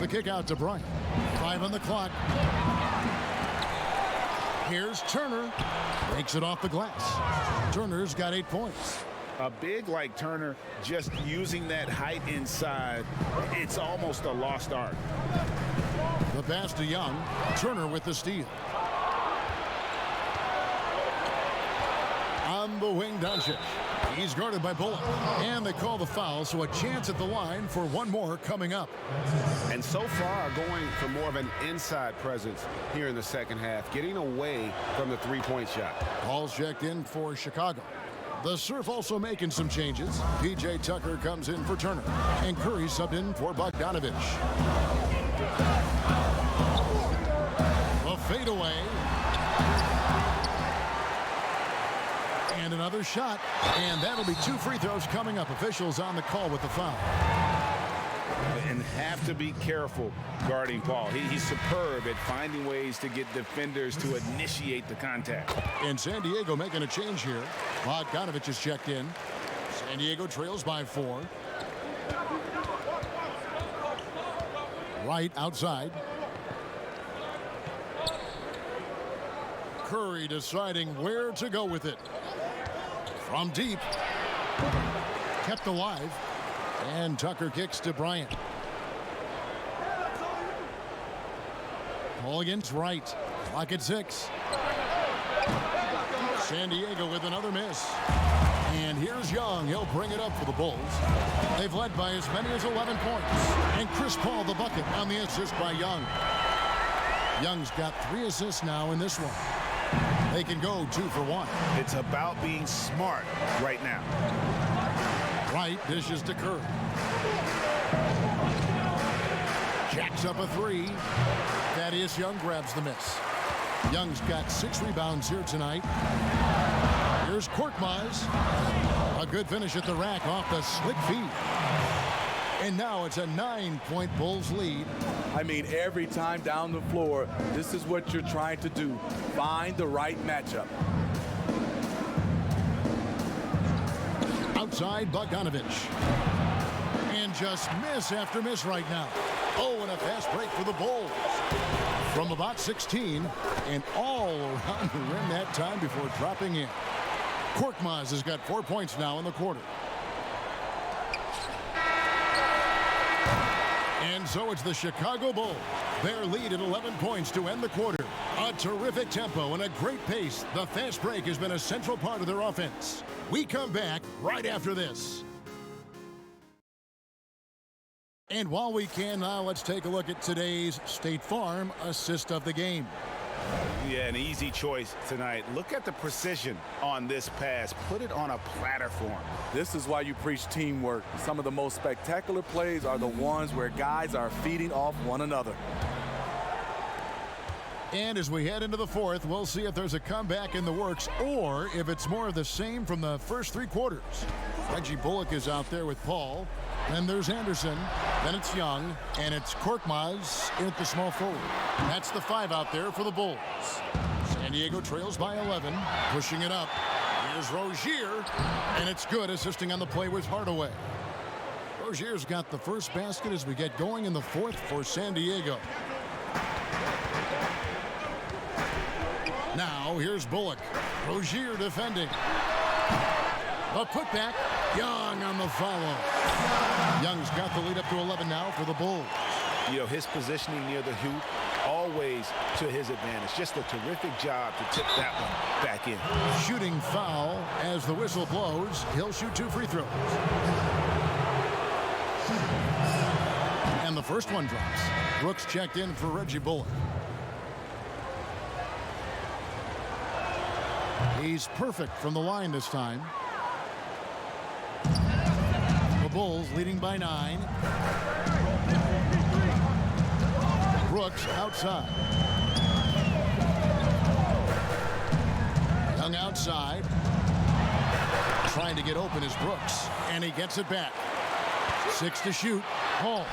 S2: The kick out to Bryant. 5 on the clock. Here's Turner. Breaks it off the glass. Turner's got 8 points.
S4: A big like Turner, just using that height inside, it's almost a lost art.
S2: The pass to Young. Turner with the steal. On the wing, Doncic. He's guarded by Bullock. And they call the foul, so a chance at the line for one more coming up.
S6: And so far, going for more of an inside presence here in the second half, getting away from the three-point shot.
S2: Paul's checked in for Chicago. The Surf also making some changes. P.J. Tucker comes in for Turner. And Curry subbed in for Bogdanovich. A fadeaway. And another shot. And that'll be 2 free throws coming up. Officials on the call with the foul.
S4: And have to be careful guarding Paul. He's superb at finding ways to get defenders to initiate the contact.
S2: And San Diego making a change here. Bogdanovich is checked in. San Diego trails by 4. Right outside. Curry deciding where to go with it. From deep. Kept alive. And Tucker kicks to Bryant. Ball against Wright. Clock at 6. San Diego with another miss. And here's Young. He'll bring it up for the Bulls. They've led by as many as 11 points. And Chris Paul the bucket on the assist by Young. Young's got 3 assists now in this one. They can go 2 for 1.
S4: It's about being smart right now.
S2: Wright dishes to Curry. Jacks up a 3. Thaddeus Young grabs the miss. Young's got 6 rebounds here tonight. Here's Korkmaz. A good finish at the rack off the slick feed. And now it's a 9-point Bulls lead.
S3: I mean, every time down the floor, this is what you're trying to do. Find the right matchup.
S2: Outside, Bogdanovich. And just miss after miss right now. Oh, and a fast break for the Bulls. From about 16 and all around the rim that time before dropping in. Korkmaz has got 4 points now in the quarter. And so it's the Chicago Bulls. Their lead at 11 points to end the quarter. A terrific tempo and a great pace. The fast break has been a central part of their offense. We come back right after this. And while we can now, let's take a look at today's State Farm assist of the game.
S4: Yeah, an easy choice tonight. Look at the precision on this pass. Put it on a platter form.
S3: This is why you preach teamwork. Some of the most spectacular plays are the ones where guys are feeding off one another.
S2: And as we head into the fourth, we'll see if there's a comeback in the works or if it's more of the same from the first 3 quarters. Reggie Bullock is out there with Paul. Then there's Anderson. Then it's Young. And it's Korkmaz at the small forward. That's the 5 out there for the Bulls. San Diego trails by 11. Pushing it up. Here's Rozier. And it's good. Assisting on the play with Hardaway. Rozier's got the first basket as we get going in the fourth for San Diego. Now, here's Bullock. Rozier defending. The putback. Young on the follow. Young's got the lead up to 11 now for the Bulls.
S4: You know, his positioning near the hoop, always to his advantage. Just a terrific job to tip that one back in.
S2: Shooting foul as the whistle blows. He'll shoot 2 free throws. And the first one drops. Brooks checked in for Reggie Bullock. He's perfect from the line this time. The Bulls leading by 9. Brooks outside. Young outside. Trying to get open is Brooks. And he gets it back. 6 to shoot. Paul.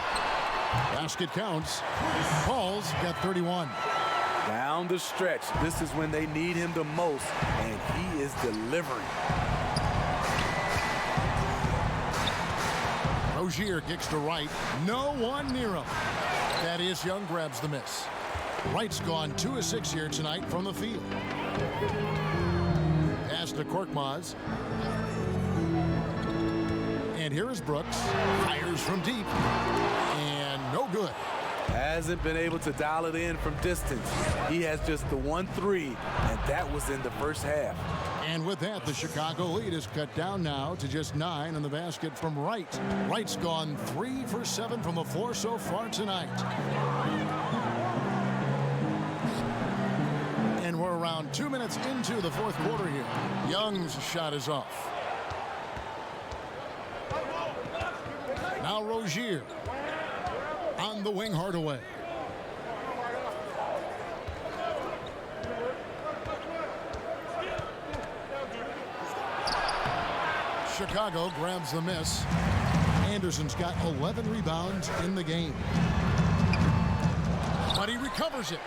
S2: Basket counts. Paul's got 31.
S3: Down the stretch, this is when they need him the most, and he is delivering.
S2: Rozier kicks to Wright. No one near him. Thaddeus Young grabs the miss. Wright's gone 2 of 6 here tonight from the field. Pass to Korkmaz. And here is Brooks. Fires from deep. And no good.
S3: Hasn't been able to dial it in from distance. He has just the 1 3, and that was in the first half.
S2: And with that, the Chicago lead is cut down now to just 9 in the basket from Wright. Wright's gone 3 for 7 from the floor so far tonight. And we're around 2 minutes into the fourth quarter here. Young's shot is off. Now Rozier. On the wing, Hardaway. Chicago grabs the miss. Anderson's got 11 rebounds in the game. But he recovers it.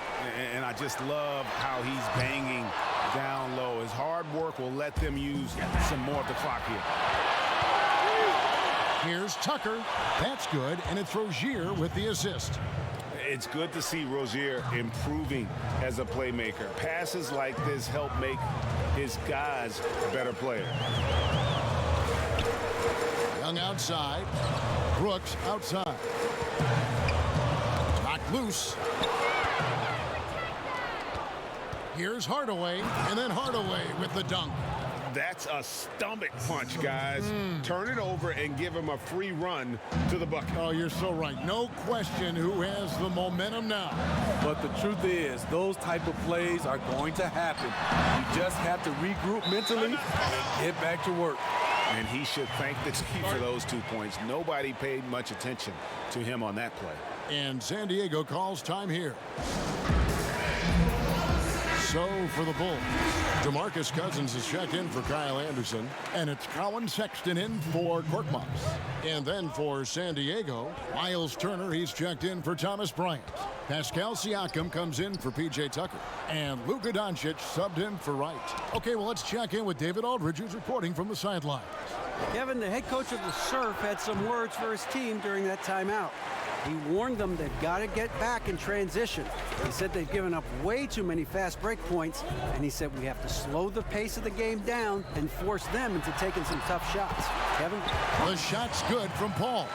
S4: And I just love how he's banging down low. His hard work will let them use some more of the clock here.
S2: Here's Tucker. That's good, and it's Rozier with the assist.
S4: It's good to see Rozier improving as a playmaker. Passes like this help make his guys better players.
S2: Young outside. Brooks outside. Knocked loose. Here's Hardaway, and then Hardaway with the dunk.
S4: That's a stomach punch, guys. Turn it over and give him a free run to the bucket.
S2: Oh, you're so right. No question who has the momentum now.
S3: But the truth is, those type of plays are going to happen. You just have to regroup mentally and get back to work.
S4: And he should thank the team for those 2 points. Nobody paid much attention to him on that play.
S2: And San Diego calls time here. So for the Bulls, DeMarcus Cousins is checked in for Kyle Anderson, and it's Colin Sexton in for Korkmaz. And then for San Diego, Miles Turner, he's checked in for Thomas Bryant. Pascal Siakam comes in for P.J. Tucker, and Luka Doncic subbed in for Wright. Okay, well, let's check in with David Aldridge, who's reporting from the sidelines.
S5: Kevin, the head coach of the Surf, had some words for his team during that timeout. He warned them they've got to get back in transition. He said they've given up way too many fast break points, and he said we have to slow the pace of the game down and force them into taking some tough shots. Kevin?
S2: The shot's good from Paul.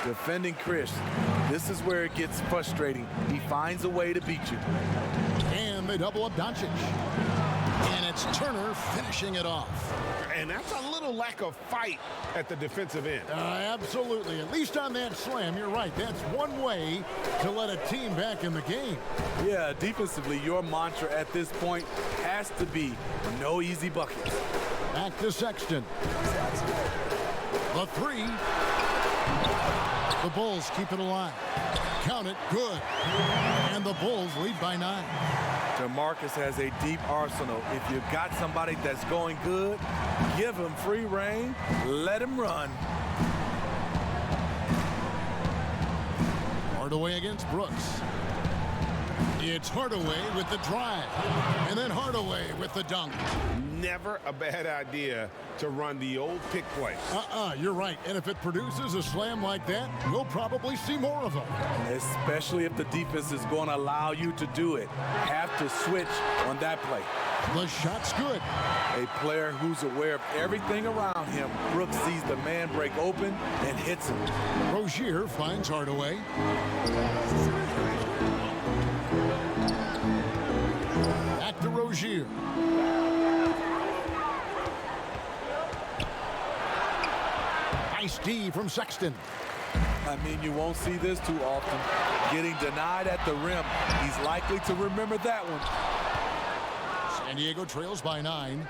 S3: Defending Chris, this is where it gets frustrating. He finds a way to beat you.
S2: And they double up Doncic. And it's Turner finishing it off.
S4: And that's a little lack of fight at the defensive end.
S2: Absolutely. At least on that slam, you're right. That's one way to let a team back in the game.
S3: Yeah, defensively, your mantra at this point has to be no easy buckets.
S2: Back to Sexton. The three. The Bulls keep it alive. Count it. Good. And the Bulls lead by 9.
S3: DeMarcus has a deep arsenal. If you've got somebody that's going good, give him free reign, let him run.
S2: Hardaway against Brooks. It's Hardaway with the drive. And then Hardaway with the dunk.
S4: Never a bad idea to run the old pick play.
S2: You're right. And if it produces a slam like that, we'll probably see more of them.
S3: Especially if the defense is going to allow you to do it. Have to switch on that play.
S2: The shot's good.
S3: A player who's aware of everything around him. Brooks sees the man break open and hits him.
S2: Rozier finds Hardaway. Back to Rozier. Nice D from Sexton.
S3: I mean, you won't see this too often. Getting denied at the rim. He's likely to remember that one.
S2: San Diego trails by 9.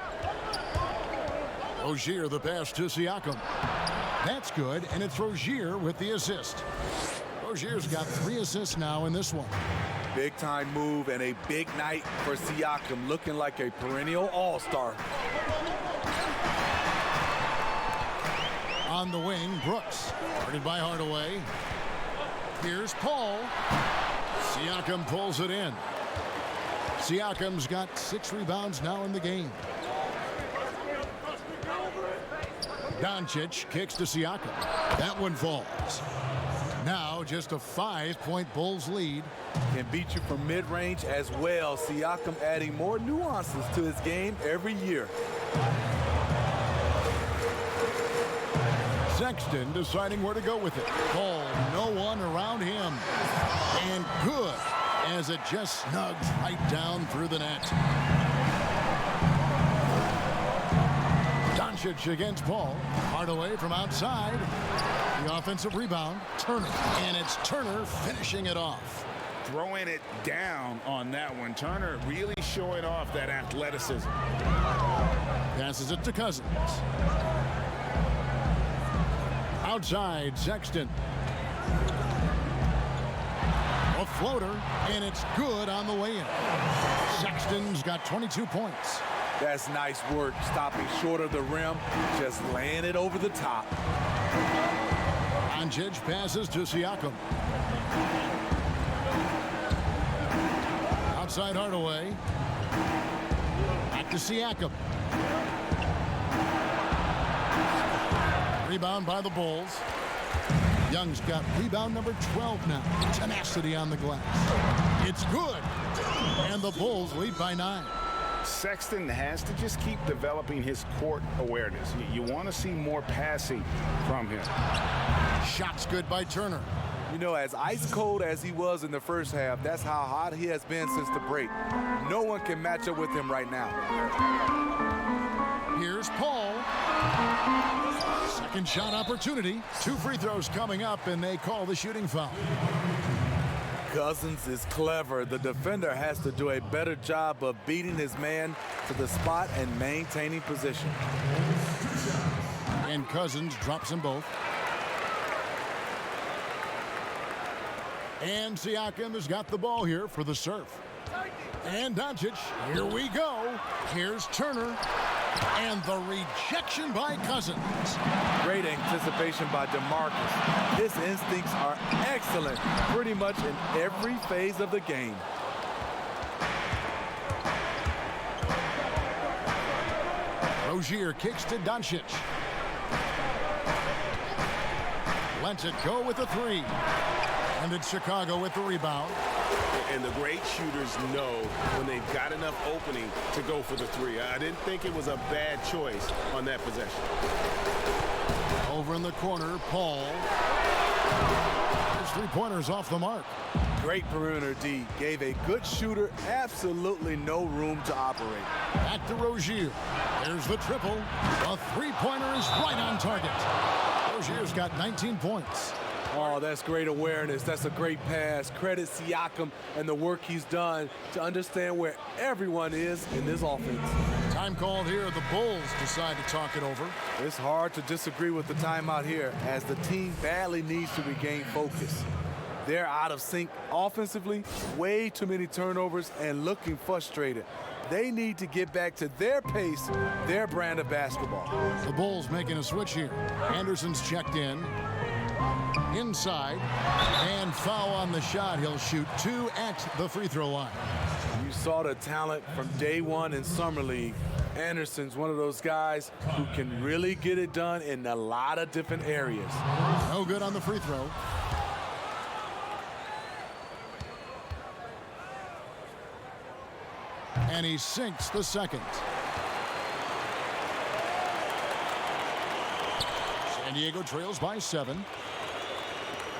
S2: Rozier the pass to Siakam. That's good, and it's Rozier with the assist. Rozier's got 3 assists now in this one.
S3: Big time move and a big night for Siakam, looking like a perennial all-star.
S2: On the wing, Brooks. Guarded by Hardaway. Here's Paul. Siakam pulls it in. Siakam's got 6 rebounds now in the game. Doncic kicks to Siakam. That one falls. Now just a 5-point Bulls lead.
S3: Can beat you from mid-range as well. Siakam adding more nuances to his game every year.
S2: Sexton deciding where to go with it. Paul, no one around him. And good, as it just snugs right down through the net. Doncic against Paul. Hardaway from outside. The offensive rebound, Turner. And it's Turner finishing it off.
S4: Throwing it down on that one. Turner really showing off that athleticism.
S2: Passes it to Cousins. Outside, Sexton. A floater, and it's good on the way in. Sexton's got 22 points.
S3: That's nice work, stopping short of the rim, just laying it over the top.
S2: Doncic passes to Siakam. Outside Hardaway. Back to Siakam. Rebound by the Bulls. Young's got rebound number 12 now. Tenacity on the glass. It's good. And the Bulls lead by 9.
S4: Sexton has to just keep developing his court awareness. You want to see more passing from him.
S2: Shots good by Turner.
S3: You know, as ice cold as he was in the first half, that's how hot he has been since the break. No one can match up with him right now.
S2: Here's Paul. Second shot opportunity. 2 free throws coming up, and they call the shooting foul.
S3: Cousins is clever. The defender has to do a better job of beating his man to the spot and maintaining position.
S2: And Cousins drops them both. And Siakam has got the ball here for the serve. And Doncic, here we go. Here's Turner. And the rejection by Cousins.
S3: Great anticipation by DeMarcus. His instincts are excellent pretty much in every phase of the game.
S2: Rozier kicks to Doncic. Lets it go with the 3. And it's Chicago with the rebound.
S6: And the great shooters know when they've got enough opening to go for the 3. I didn't think it was a bad choice on that possession.
S2: Over in the corner, Paul. His 3-pointers off the mark.
S3: Great perimeter D. Gave a good shooter absolutely no room to operate.
S2: Back to Rozier. There's the triple. The 3-pointer is right on target. Rozier's got 19 points.
S3: Oh, that's great awareness. That's a great pass. Credit Siakam and the work he's done to understand where everyone is in this offense.
S2: Time called here. The Bulls decide to talk it over.
S3: It's hard to disagree with the timeout here as the team badly needs to regain focus. They're out of sync offensively, way too many turnovers, and looking frustrated. They need to get back to their pace, their brand of basketball.
S2: The Bulls making a switch here. Anderson's checked in. Inside, and foul on the shot. He'll shoot 2 at the free throw line.
S3: You saw the talent from day one in Summer League. Anderson's one of those guys who can really get it done in a lot of different areas.
S2: No good on the free throw. And he sinks the second. San Diego trails by 7.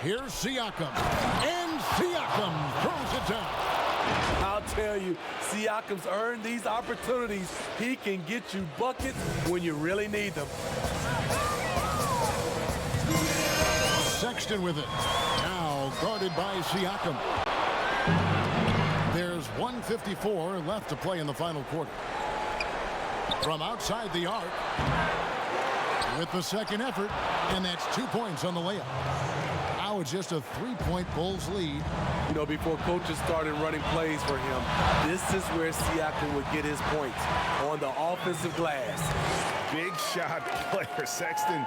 S2: Here's Siakam. And Siakam throws it down.
S3: I'll tell you, Siakam's earned these opportunities. He can get you buckets when you really need them.
S2: Sexton with it. Now guarded by Siakam. There's 1:54 left to play in the final quarter. From outside the arc. With the second effort. And that's 2 points on the layup. Now it's just a 3-point Bulls lead.
S3: You know, before coaches started running plays for him, this is where Siakam would get his points, on the offensive glass.
S4: Big shot player. Sexton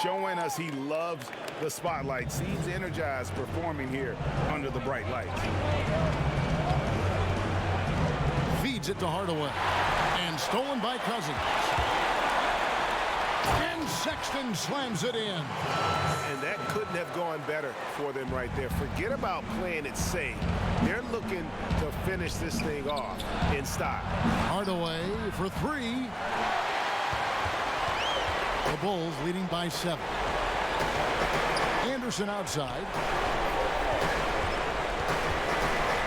S4: showing us he loves the spotlight. Seems energized performing here under the bright lights.
S2: Feeds it to Hardaway. And stolen by Cousins. And Sexton slams it in.
S6: And that couldn't have gone better for them right there. Forget about playing it safe. They're looking to finish this thing off in style.
S2: Hardaway for 3. The Bulls leading by 7. Anderson outside.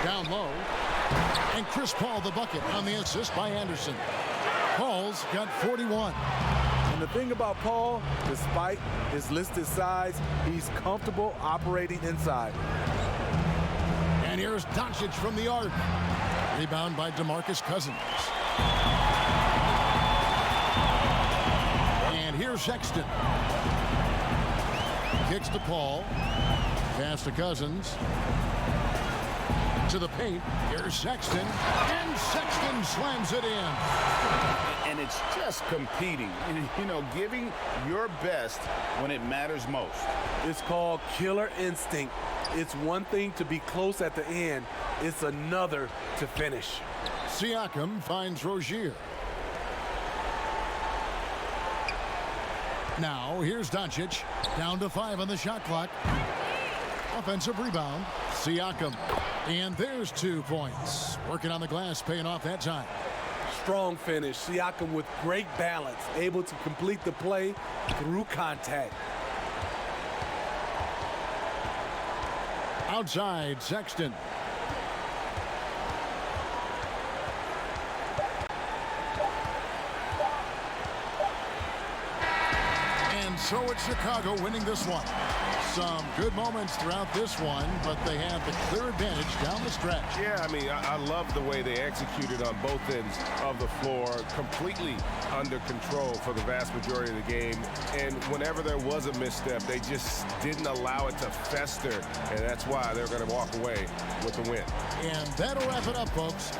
S2: Down low. And Chris Paul the bucket on the assist by Anderson. Paul's got 41.
S3: And the thing about Paul, despite his listed size, he's comfortable operating inside.
S2: And here's Doncic from the arc. Rebound by DeMarcus Cousins. And here's Sexton. Kicks to Paul. Pass to Cousins. To the paint. Here's Sexton. And Sexton slams it in.
S4: And it's just competing. You know, giving your best when it matters most.
S3: It's called killer instinct. It's one thing to be close at the end. It's another to finish.
S2: Siakam finds Rozier. Now, here's Doncic. Down to 5 on the shot clock. Offensive rebound. Siakam. And there's 2 points. Working on the glass, paying off that time.
S3: Strong finish. Siakam with great balance, able to complete the play through contact.
S2: Outside, Sexton. And so it's Chicago winning this one. Some good moments throughout this one, but they have the clear advantage down the stretch.
S6: Yeah, I mean, I love the way they executed on both ends of the floor, completely under control for the vast majority of the game. And whenever there was a misstep, they just didn't allow it to fester, and that's why they're going to walk away with the win.
S2: And that'll wrap it up, folks.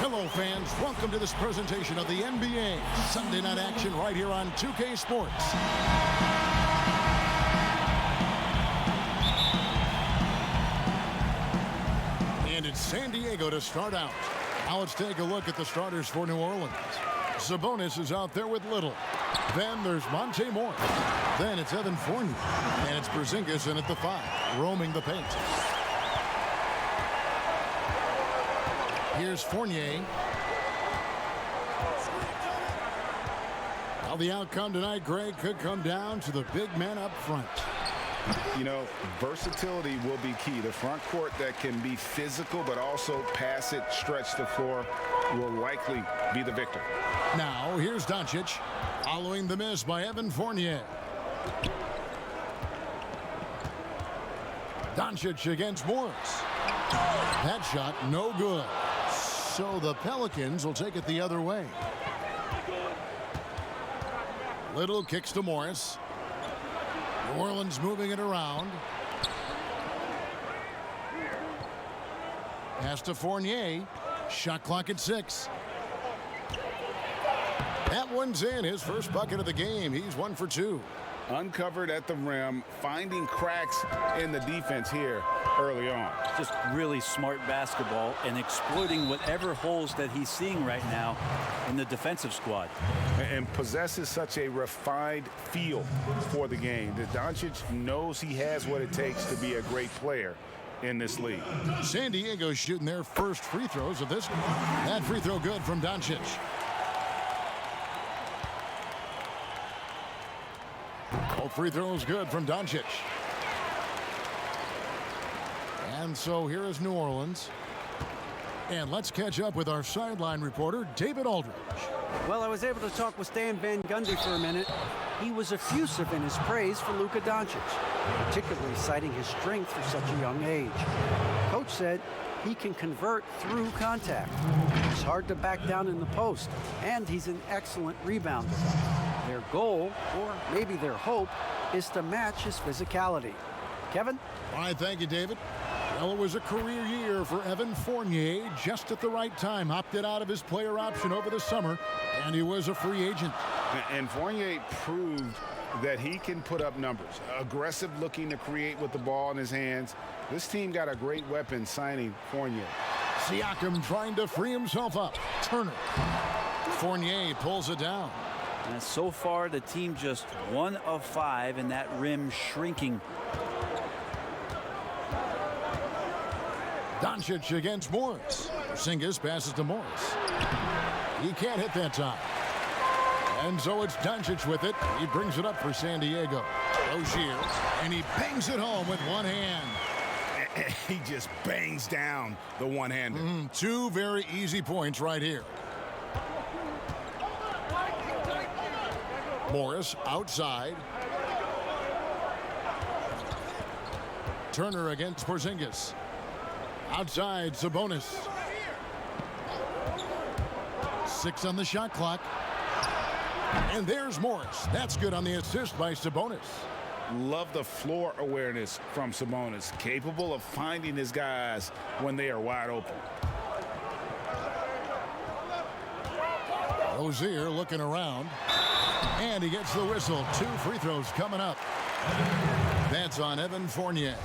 S2: Hello, fans. Welcome to this presentation of the NBA. Sunday night action right here on 2K Sports. And it's San Diego to start out. Now let's take a look at the starters for New Orleans. Sabonis is out there with Little. Then there's Monte Morris. Then it's Evan Fournier. And it's Porzingis in at the 5, roaming the paint. Here's Fournier. Now the outcome tonight, Greg, could come down to the big man up front.
S4: You know, versatility will be key. The front court that can be physical but also pass it, stretch the floor, will likely be the victor.
S2: Now, here's Doncic, following the miss by Evan Fournier. Doncic against Morris. That shot, no good. So the Pelicans will take it the other way. Little kicks to Morris. New Orleans moving it around. Pass to Fournier. Shot clock at 6. That one's in. His first bucket of the game. He's 1 for 2.
S4: Uncovered at the rim, finding cracks in the defense here early on.
S9: Just really smart basketball and exploiting whatever holes that he's seeing right now in the defensive squad.
S4: And possesses such a refined feel for the game that Doncic knows he has what it takes to be a great player in this league.
S2: San Diego shooting their first free throws of this game. That free throw good from Doncic. Both free throws good from Doncic. And so here is New Orleans. And let's catch up with our sideline reporter, David Aldridge.
S5: Well, I was able to talk with Stan Van Gundy for a minute. He was effusive in his praise for Luka Doncic, particularly citing his strength for such a young age. Coach said he can convert through contact. He's hard to back down in the post, and he's an excellent rebounder. Their goal, or maybe their hope, is to match his physicality. Kevin?
S2: All right, thank you, David. Well, it was a career year for Evan Fournier. Just at the right time, opted out of his player option over the summer, and he was a free agent.
S4: And Fournier proved that he can put up numbers. Aggressive looking to create with the ball in his hands. This team got a great weapon signing Fournier.
S2: Siakam trying to free himself up. Turner. Fournier pulls it down.
S9: And so far, the team just 1 of 5, and that rim shrinking.
S2: Doncic against Morris. Porzingis passes to Morris. He can't hit that time. And so it's Doncic with it. He brings it up for San Diego. Rozier, and he bangs it home with one hand.
S4: He just bangs down the one-hander.
S2: 2 very easy points right here. Morris outside. Turner against Porzingis. Outside, Sabonis. 6 on the shot clock. And there's Morris. That's good on the assist by Sabonis.
S4: Love the floor awareness from Sabonis. Capable of finding his guys when they are wide open.
S2: Rozier looking around. And he gets the whistle. 2 free throws coming up. That's on Evan Fournier.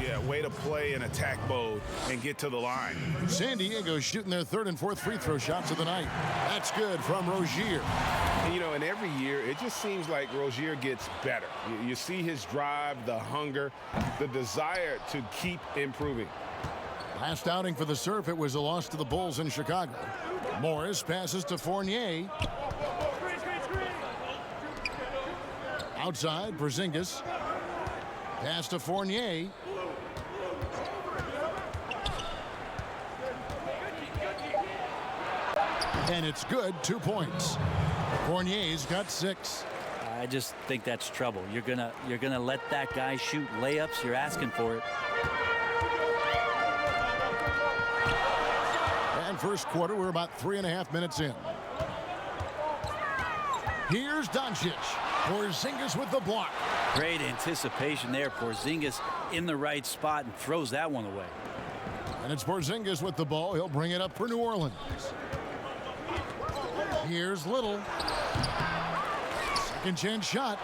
S4: Yeah, way to play in attack mode and get to the line.
S2: San Diego shooting their 3rd and 4th free throw shots of the night. That's good from Rozier.
S6: And, you know, and every year it just seems like Rozier gets better. You see his drive, the hunger, the desire to keep improving.
S2: Last outing for the Surf, it was a loss to the Bulls in Chicago. Morris passes to Fournier. Outside, Porzingis. Pass to Fournier. And it's good, 2 points. Fournier's got 6.
S9: I just think that's trouble. You're gonna let that guy shoot layups. You're asking for it.
S2: And first quarter, we're about 3.5 minutes in. Here's Doncic. Porzingis with the block.
S9: Great anticipation there. Porzingis in the right spot and throws that one away.
S2: And it's Porzingis with the ball. He'll bring it up for New Orleans. Here's Little. Second chance shot.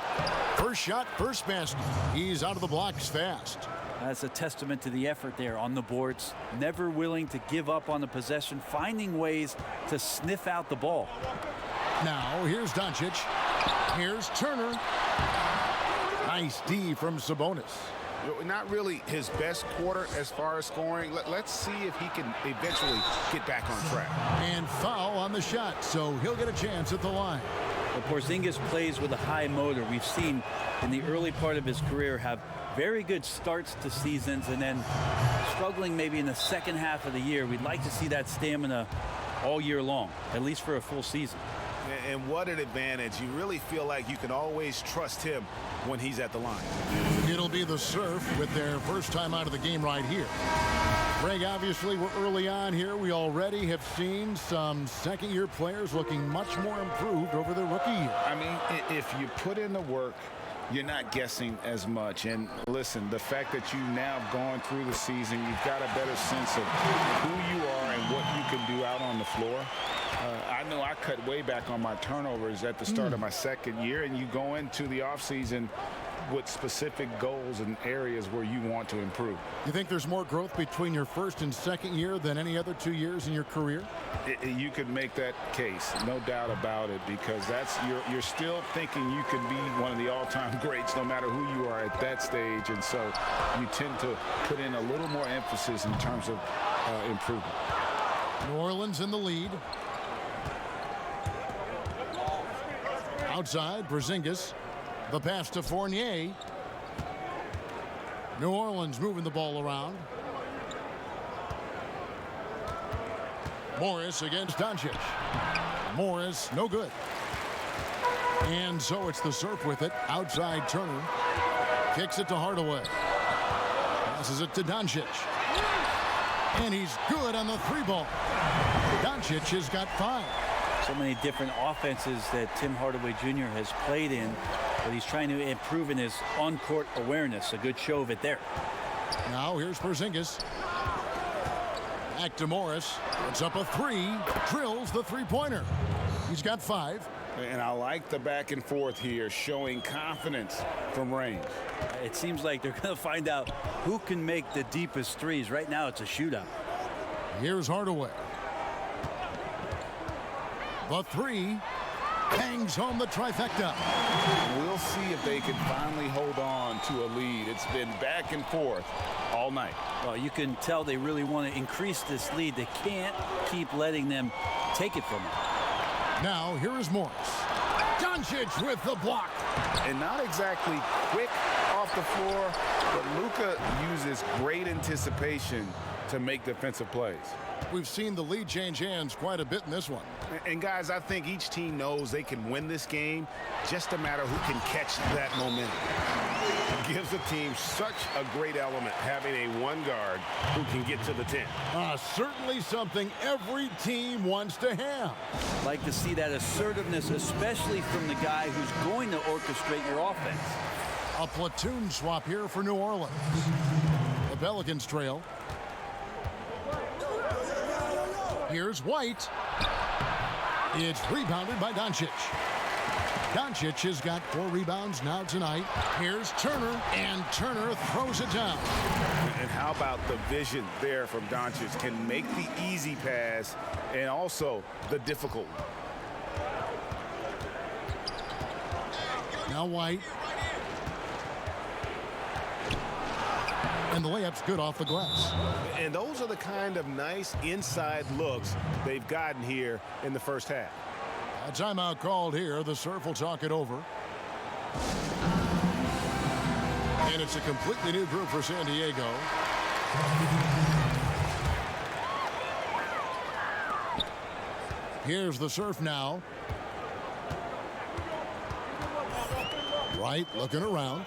S2: First shot, first basket. He's out of the blocks fast.
S9: That's a testament to the effort there on the boards. Never willing to give up on the possession, finding ways to sniff out the ball.
S2: Now, here's Doncic. Here's Turner. Nice D from Sabonis.
S4: Not really his best quarter as far as scoring. Let's see if he can eventually get back on track.
S2: And foul on the shot, so he'll get a chance at the line.
S9: Well, Porzingis plays with a high motor. We've seen in the early part of his career have very good starts to seasons and then struggling maybe in the second half of the year. We'd like to see that stamina all year long, at least for a full season.
S4: And what an advantage. You really feel like you can always trust him when he's at the line.
S2: It'll be the Surf with their first time out of the game right here. Greg, obviously, we're early on here. We already have seen some second-year players looking much more improved over their rookie year.
S4: I mean, if you put in the work you're not guessing as much. And listen, the fact that you now have gone through the season, you've got a better sense of who you are and what you can do out on the floor. I know I cut way back on my turnovers at the start of my second year, and you go into the offseason with specific goals and areas where you want to improve.
S2: You think there's more growth between your first and second year than any other 2 years in your career?
S4: You could make that case, no doubt about it, because you're still thinking you can be one of the all-time greats no matter who you are at that stage, and so you tend to put in a little more emphasis in terms of improvement.
S2: New Orleans in the lead. Outside, Porzingis. The pass to Fournier. New Orleans moving the ball around. Morris against Doncic. Morris, no good. And so it's the Surf with it. Outside, Turner. Kicks it to Hardaway. Passes it to Doncic. And he's good on the three ball. Doncic has got 5.
S9: So many different offenses that Tim Hardaway Jr. has played in, but he's trying to improve in his on-court awareness. A good show of it there.
S2: Now here's Porzingis. Back to Morris. Puts up a 3. Drills the three-pointer. He's got 5.
S4: And I like the back and forth here, showing confidence from range.
S9: It seems like they're going to find out who can make the deepest threes. Right now it's a shootout.
S2: Here's Hardaway. The 3 bangs home the trifecta.
S4: We'll see if they can finally hold on to a lead. It's been back and forth all night.
S9: Well, you can tell they really want to increase this lead. They can't keep letting them take it from them.
S2: Now here is Morris. Doncic with the block.
S4: And not exactly quick off the floor, but Luka uses great anticipation to make defensive plays.
S2: We've seen the lead change hands quite a bit in this one.
S4: And guys, I think each team knows they can win this game, just a matter who can catch that momentum.
S6: It gives the team such a great element having a one guard who can get to the 10.
S2: Certainly something every team wants to have.
S9: Like to see that assertiveness, especially from the guy who's going to orchestrate your offense.
S2: A platoon swap here for New Orleans. The Pelicans trail. Here's White. It's rebounded by Doncic. Doncic has got 4 rebounds now tonight. Here's Turner, and Turner throws it down.
S4: And how about the vision there from Doncic? Can make the easy pass and also the difficult one.
S2: Now White. And the layup's good off the glass.
S6: And those are the kind of nice inside looks they've gotten here in the first half.
S2: A timeout called here. The Surf will talk it over. And it's a completely new group for San Diego. Here's the Surf now. Right, looking around.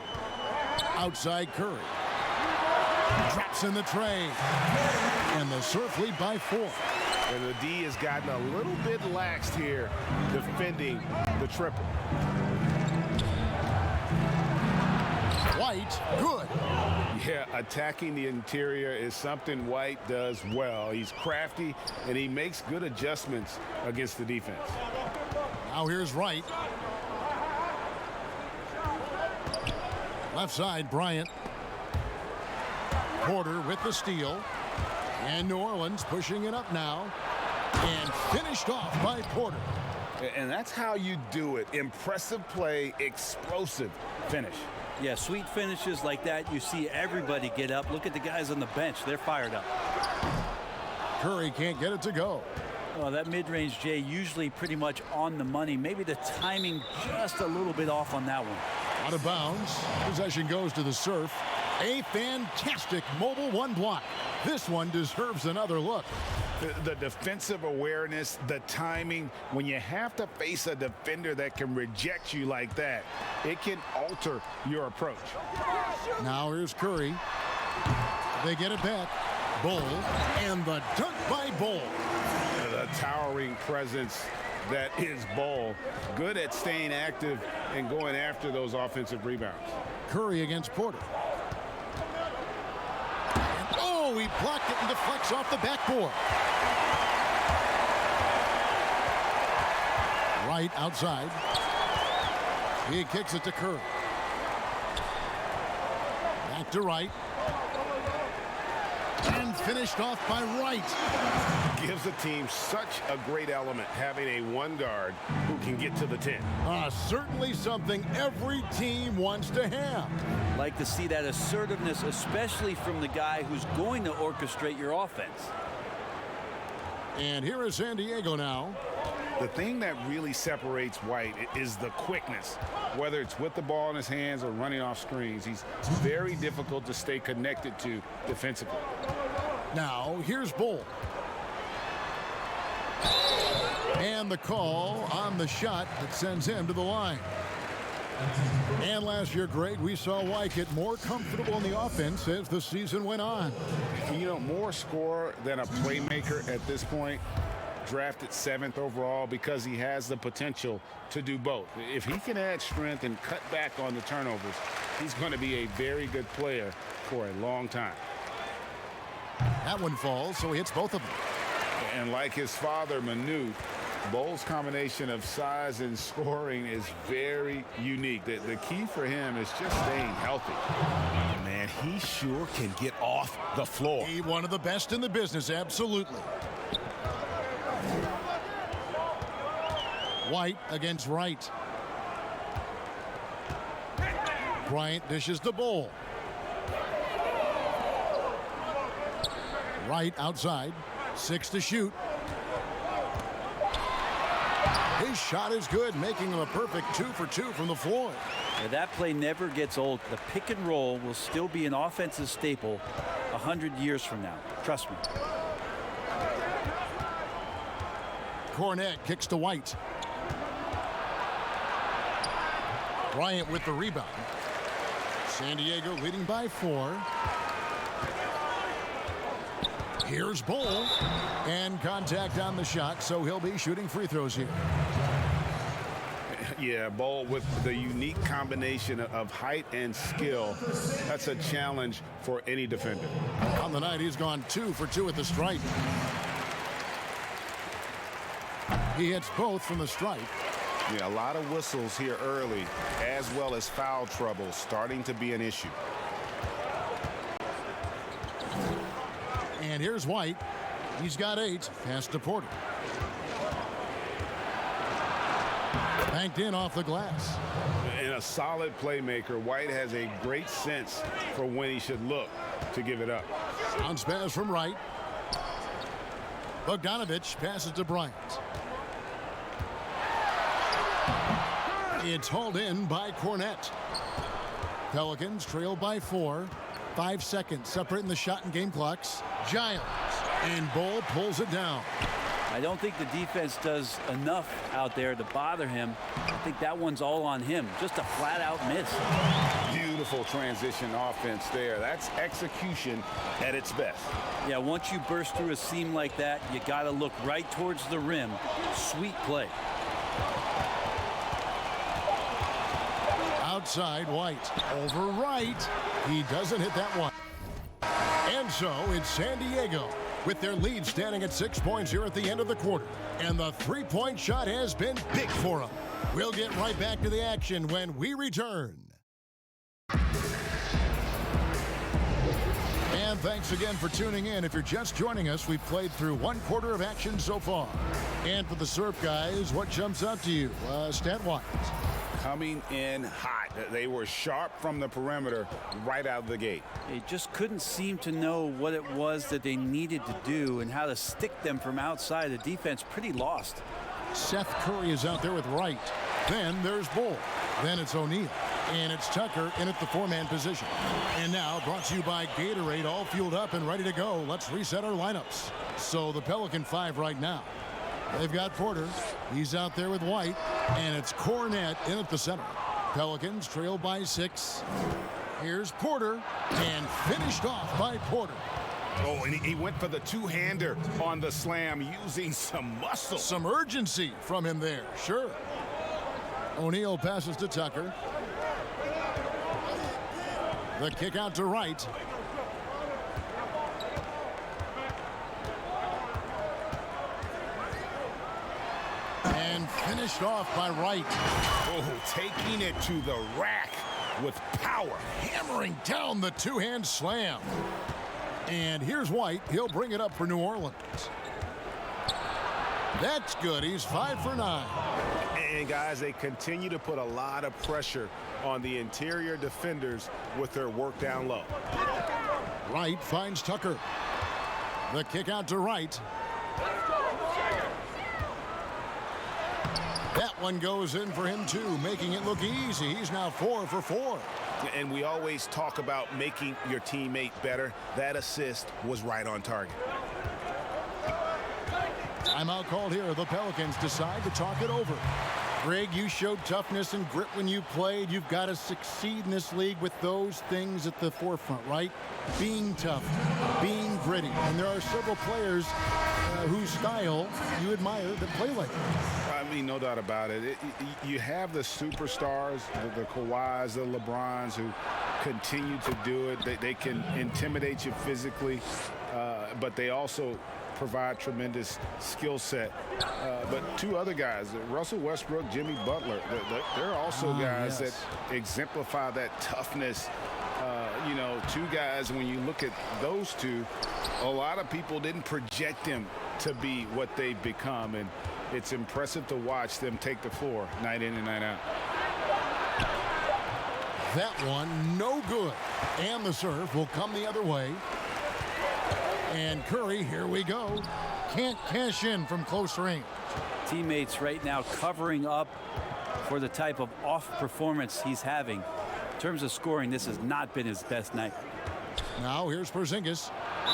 S2: Outside Curry. Drops in the tray. And the Surf lead by 4.
S6: And the D has gotten a little bit laxed here defending the triple.
S2: White, good.
S4: Yeah, attacking the interior is something White does well. He's crafty, and he makes good adjustments against the defense.
S2: Now here's Wright. Left side, Bryant. Porter with the steal. And New Orleans pushing it up now. And finished off by Porter.
S4: And that's how you do it. Impressive play, explosive finish.
S9: Yeah, sweet finishes like that, you see everybody get up. Look at the guys on the bench. They're fired up.
S2: Curry can't get it to go.
S9: Oh, that mid-range, Jay, usually pretty much on the money. Maybe the timing just a little bit off on that one.
S2: Out of bounds. Possession goes to the Surf. A fantastic mobile 1 block. This one deserves another look.
S4: The defensive awareness, the timing, when you have to face a defender that can reject you like that, it can alter your approach.
S2: Now here's Curry. They get it back. Bull, and the dunk by Bull.
S4: The towering presence that is Ball. Good at staying active and going after those offensive rebounds.
S2: Curry against Porter. And, oh, he blocked it and deflects off the backboard. Wright outside. He kicks it to Curry. Back to Wright. And finished off by Wright.
S4: Gives the team such a great element having a one guard who can get to the 10.
S2: Certainly something every team wants to have.
S9: Like to see that assertiveness, especially from the guy who's going to orchestrate your offense.
S2: And here is San Diego now.
S4: The thing that really separates White is the quickness. Whether it's with the ball in his hands or running off screens, he's very difficult to stay connected to defensively.
S2: Now, here's Bull. And the call on the shot that sends him to the line. And last year, Greg, we saw White get more comfortable in the offense as the season went on.
S4: You know, more scorer than a playmaker at this point. Drafted 7th overall because he has the potential to do both. If he can add strength and cut back on the turnovers, he's going to be a very good player for a long time.
S2: That one falls, so he hits both of them.
S4: And like his father, Manu, Bull's combination of size and scoring is very unique. The key for him is just staying healthy.
S1: Man, he sure can get off the floor.
S2: He's one of the best in the business, absolutely. White against Wright. Bryant dishes the Bull. Wright outside. 6 to shoot. His shot is good, making him a perfect 2 for 2 from the floor.
S9: Yeah, that play never gets old. The pick and roll will still be an offensive staple 100 years from now. Trust me.
S2: Cornette kicks to White. Bryant with the rebound. San Diego leading by 4. Here's Bull. And contact on the shot, so he'll be shooting free throws here.
S4: Yeah, Bull with the unique combination of height and skill. That's a challenge for any defender.
S2: On the night, he's gone 2 for 2 at the stripe. He hits both from the stripe.
S4: Yeah, a lot of whistles here early, as well as foul trouble starting to be an issue.
S2: And here's White. He's got 8. Pass to Porter. Banked in off the glass.
S4: And a solid playmaker, White has a great sense for when he should look to give it up.
S2: Bounce pass from Wright. Bogdanovich passes to Bryant. It's hauled in by Cornette. Pelicans trail by 4. 5 seconds separating the shot and game clocks. Giles. And Bull pulls it down.
S9: I don't think the defense does enough out there to bother him. I think that one's all on him. Just a flat-out miss.
S4: Beautiful transition offense there. That's execution at its best.
S9: Yeah, once you burst through a seam like that, you got to look right towards the rim. Sweet play.
S2: Outside, White. Over Wright. He doesn't hit that one. And so it's San Diego with their lead standing at 6 points here at the end of the quarter. And the three-point shot has been big for them. We'll get right back to the action when we return. And thanks again for tuning in. If you're just joining us, we've played through 1 quarter of action so far. And for the Surf guys, what jumps out to you? Stat-wise.
S4: Coming in hot. They were sharp from the perimeter right out of the gate.
S9: They just couldn't seem to know what it was that they needed to do and how to stick them from outside. The defense pretty lost.
S2: Seth Curry is out there with Wright. Then there's Bull. Then it's O'Neal. And it's Tucker in at the 4-man position. And now brought to you by Gatorade, all fueled up and ready to go. Let's reset our lineups. So the Pelican 5 right now. They've got Porter. He's out there with White. And it's Cornette in at the center. Pelicans trail by 6. Here's Porter. And finished off by Porter.
S4: Oh, and he went for the two-hander on the slam using some muscle.
S2: Some urgency from him there, sure. O'Neal passes to Tucker. The kick out to Wright. And finished off by Wright.
S4: Oh, taking it to the rack with power.
S2: Hammering down the two-hand slam. And here's White. He'll bring it up for New Orleans. That's good. He's 5 for 9.
S6: And guys, they continue to put a lot of pressure on the interior defenders with their work down low.
S2: Wright finds Tucker. The kick out to Wright. That one goes in for him too, making it look easy. He's now 4 for 4.
S4: And we always talk about making your teammate better. That assist was right on target.
S2: Timeout called here. The Pelicans decide to talk it over. Greg, you showed toughness and grit when you played. You've got to succeed in this league with those things at the forefront, right? Being tough, being gritty. And there are several players whose style you admire that play like that.
S4: I mean, no doubt about it. You have the superstars, the Kawhis, the LeBrons, who continue to do it. They can intimidate you physically, but they also provide tremendous skill set. But two other guys, Russell Westbrook, Jimmy Butler, they're also guys that exemplify that toughness. You know, two guys, when you look at those two, a lot of people didn't project them to be what they've become, and it's impressive to watch them take the floor night in and night out.
S2: That one, no good. And the serve will come the other way. And Curry, here we go. Can't cash in from close range.
S9: Teammates right now covering up for the type of off performance he's having. In terms of scoring, this has not been his best night.
S2: Now here's Porzingis.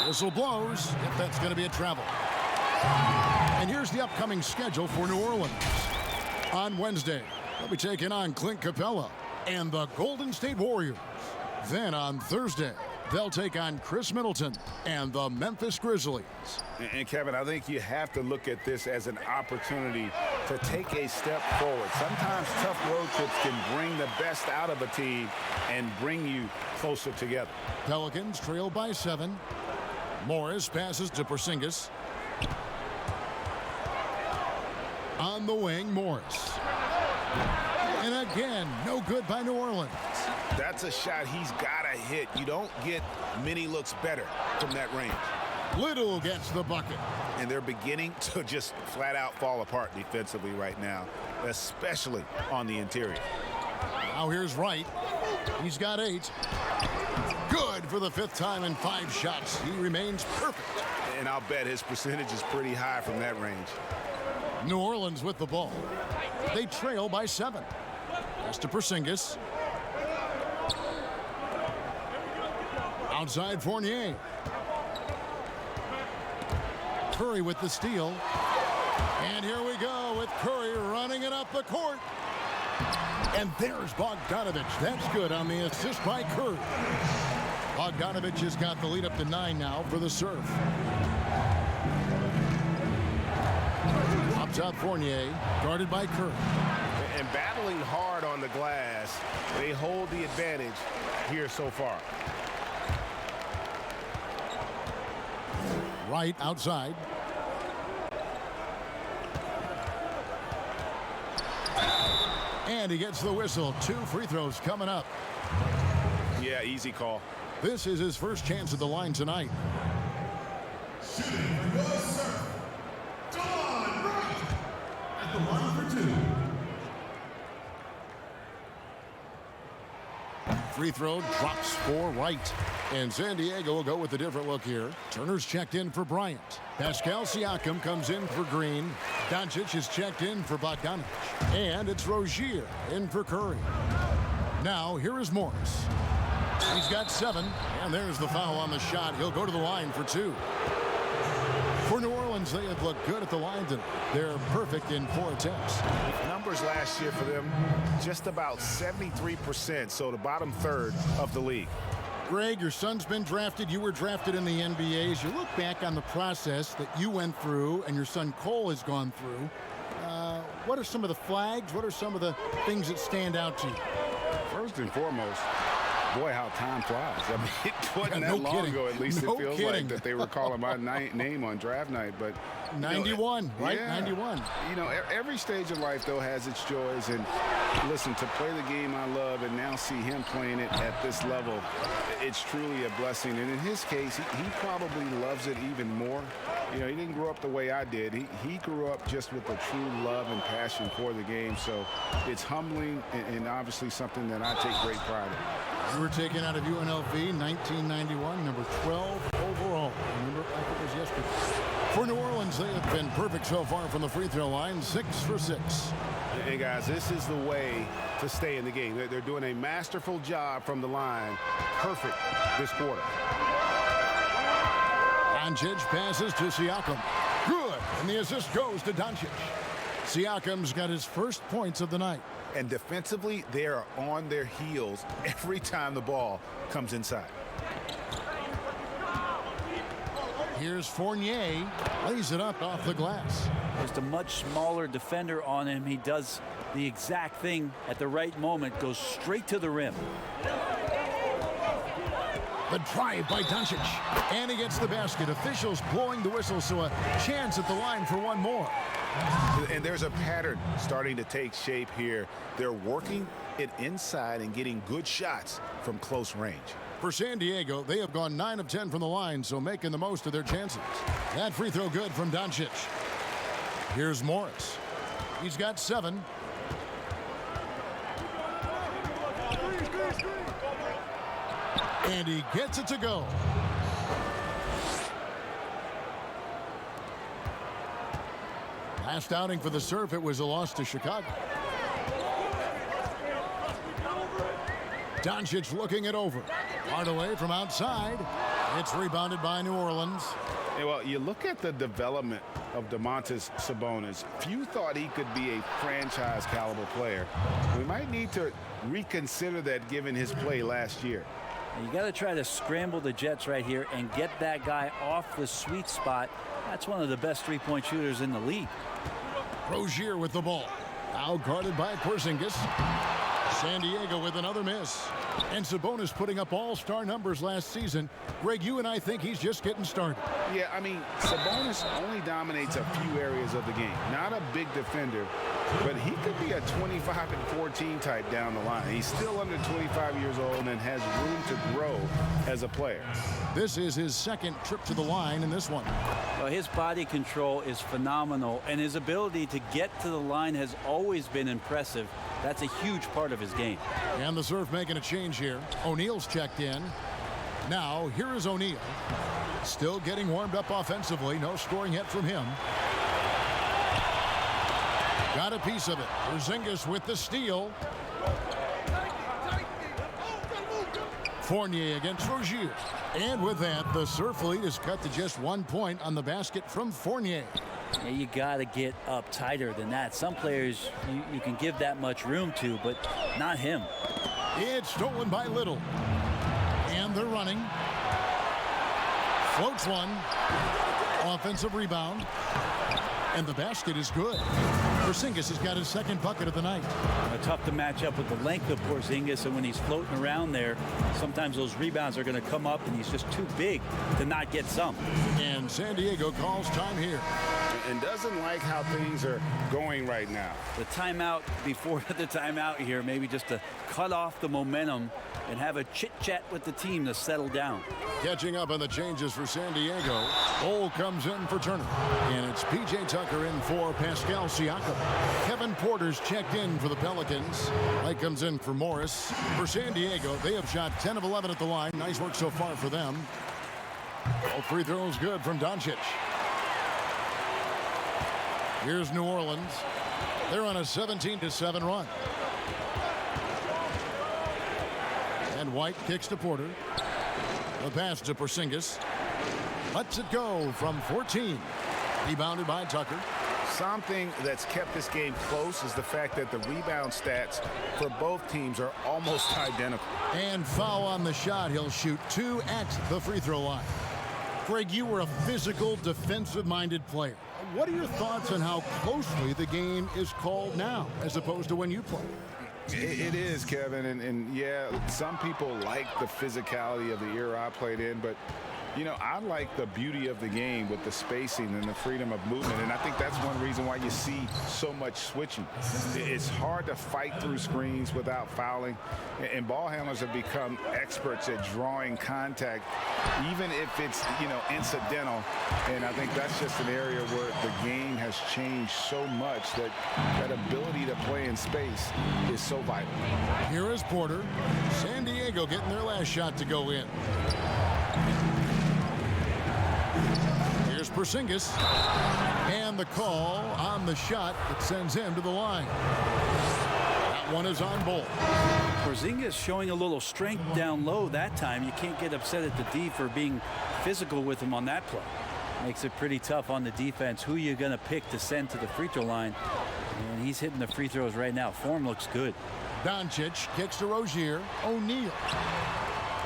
S2: Whistle blows, if that's going to be a travel. And here's the upcoming schedule for New Orleans. On Wednesday, they'll be taking on Clint Capella and the Golden State Warriors. Then on Thursday, they'll take on Chris Middleton and the Memphis Grizzlies.
S4: And Kevin, I think you have to look at this as an opportunity to take a step forward. Sometimes tough road trips can bring the best out of a team and bring you closer together.
S2: Pelicans trail by 7. Morris passes to Porzingis. On the wing, Morris. And again, no good by New Orleans.
S4: That's a shot he's got to hit. You don't get many looks better from that range.
S2: Little gets the bucket.
S4: And they're beginning to just flat out fall apart defensively right now, especially on the interior.
S2: Now here's Wright. He's got 8. Good for the 5th time in 5 shots. He remains perfect.
S4: And I'll bet his percentage is pretty high from that range.
S2: New Orleans with the ball. They trail by 7. Pass to Porzingis. Outside Fournier. Curry with the steal. And here we go with Curry running it up the court. And there's Bogdanovich. That's good on the assist by Curry. Bogdanovich has got the lead up to 9 now for the serve. Up top Fournier, guarded by Curry.
S6: And battling hard on the glass, they hold the advantage here so far.
S2: Wright outside. And he gets the whistle. 2 free throws coming up.
S4: Yeah, easy call.
S2: This is his first chance at the line tonight.
S1: At the line for 2.
S2: Free throw drops for Wright. And San Diego will go with a different look here. Turner's checked in for Bryant. Pascal Siakam comes in for Green. Doncic is checked in for Bogdanovich. And it's Rozier in for Curry. Now here is Morris. He's got 7. And there's the foul on the shot. He'll go to the line for 2. For New Orleans, they have looked good at the line tonight. They're perfect in 4 attempts.
S4: Numbers last year for them, just about 73%, so the bottom third of the league.
S2: Greg, your son's been drafted. You were drafted in the NBA. As you look back on the process that you went through and your son Cole has gone through, what are some of the flags? What are some of the things that stand out to you?
S4: First and foremost, boy, how time flies. I mean, it wasn't that long ago, at least it feels like, that they were calling my name on draft night. But
S2: 91, right?
S4: Yeah.
S2: 91.
S4: You know, every stage of life, though, has its joys. And listen, to play the game I love and now see him playing it at this level, it's truly a blessing. And in his case, he probably loves it even more. You know, he didn't grow up the way I did. He grew up just with a true love and passion for the game. So it's humbling and obviously something that I take great pride in.
S2: You were taken out of UNLV 1991, number 12 overall. Remember, like it was yesterday. For New Orleans, they have been perfect so far from the free throw line, 6 for 6.
S4: Hey, guys, this is the way to stay in the game. They're doing a masterful job from the line. Perfect this quarter.
S2: Doncic passes to Siakam. Good. And the assist goes to Doncic. Siakam's got his first points of the night.
S3: And defensively, they are on their heels every time the ball comes inside.
S2: Here's Fournier. Lays it up off the glass.
S9: Just a much smaller defender on him. He does the exact thing at the right moment, goes straight to the rim.
S2: The drive by Doncic. And he gets the basket. Officials blowing the whistle, so a chance at the line for one more.
S3: And there's a pattern starting to take shape here. They're working it inside and getting good shots from close range.
S2: For San Diego, they have gone 9 of 10 from the line, so making the most of their chances. That free throw good from Doncic. Here's Morris. He's got 7. And he gets it to go. Last outing for the Surf, it was a loss to Chicago. Doncic looking it over. Hardaway from outside. It's rebounded by New Orleans.
S4: Hey, well, you look at the development of Domantas Sabonis. Few thought he could be a franchise caliber player. We might need to reconsider that given his play last year.
S9: You got to try to scramble the Jets right here and get that guy off the sweet spot. That's one of the best three-point shooters in the league.
S2: Rozier with the ball. Now guarded by Porzingis. San Diego with another miss. And Sabonis putting up all-star numbers last season. Greg, you and I think he's just getting started.
S4: Yeah, I mean, Sabonis only dominates a few areas of the game. Not a big defender, but he could be a 25 and 14 type down the line. He's still under 25 years old and has room to grow as a player.
S2: This is his second trip to the line in this one.
S9: Well, his body control is phenomenal, and his ability to get to the line has always been impressive. That's a huge part of his game.
S2: And the Surf making a change here. O'Neal's checked in. Now, here is O'Neal. Still getting warmed up offensively. No scoring yet from him. Got a piece of it. Porzingis with the steal. Fournier against Rozier. And with that, the Surf lead is cut to just 1 point on the basket from Fournier.
S9: Yeah, you got to get up tighter than that. Some players you can give that much room to, but not him.
S2: It's stolen by Little. And they're running. Floats one. Offensive rebound. And the basket is good. Porzingis has got his second bucket of the night.
S9: Tough to match up with the length of Porzingis, and when he's floating around there, sometimes those rebounds are going to come up, and he's just too big to not get some.
S2: And San Diego calls time here.
S4: And doesn't like how things are going right now.
S9: The timeout before the timeout here, maybe just to cut off the momentum and have a chit-chat with the team to settle down.
S2: Catching up on the changes for San Diego. Cole comes in for Turner. And it's P.J. Tucker in for Pascal Siakam. Kevin Porter's checked in for the Pelicans. Light comes in for Morris. For San Diego, they have shot 10 of 11 at the line. Nice work so far for them. All free throws good from Doncic. Here's New Orleans. They're on a 17-7 run. And White kicks to Porter. The pass to Porzingis. Lets it go from 14. Rebounded by Tucker.
S4: Something that's kept this game close is the fact that the rebound stats for both teams are almost identical.
S2: And foul on the shot. He'll shoot 2 at the free throw line. Greg, you were a physical, defensive-minded player. What are your thoughts on how closely the game is called now as opposed to when you played?
S4: It is, Kevin, and yeah, some people like the physicality of the era I played in, but you know, I like the beauty of the game with the spacing and the freedom of movement, and I think that's one reason why you see so much switching. It's hard to fight through screens without fouling, and ball handlers have become experts at drawing contact, even if it's, you know, incidental, and I think that's just an area where the game has changed so much that that ability to play in space is so vital.
S2: Here is Porter. San Diego getting their last shot to go in. Here's Porzingis, and the call on the shot that sends him to the line. That one is on Bol.
S9: Porzingis showing a little strength down low that time. You can't get upset at the D for being physical with him on that play. Makes it pretty tough on the defense. Who you going to pick to send to the free throw line? And he's hitting the free throws right now. Form looks good.
S2: Doncic kicks to Rozier. O'Neal.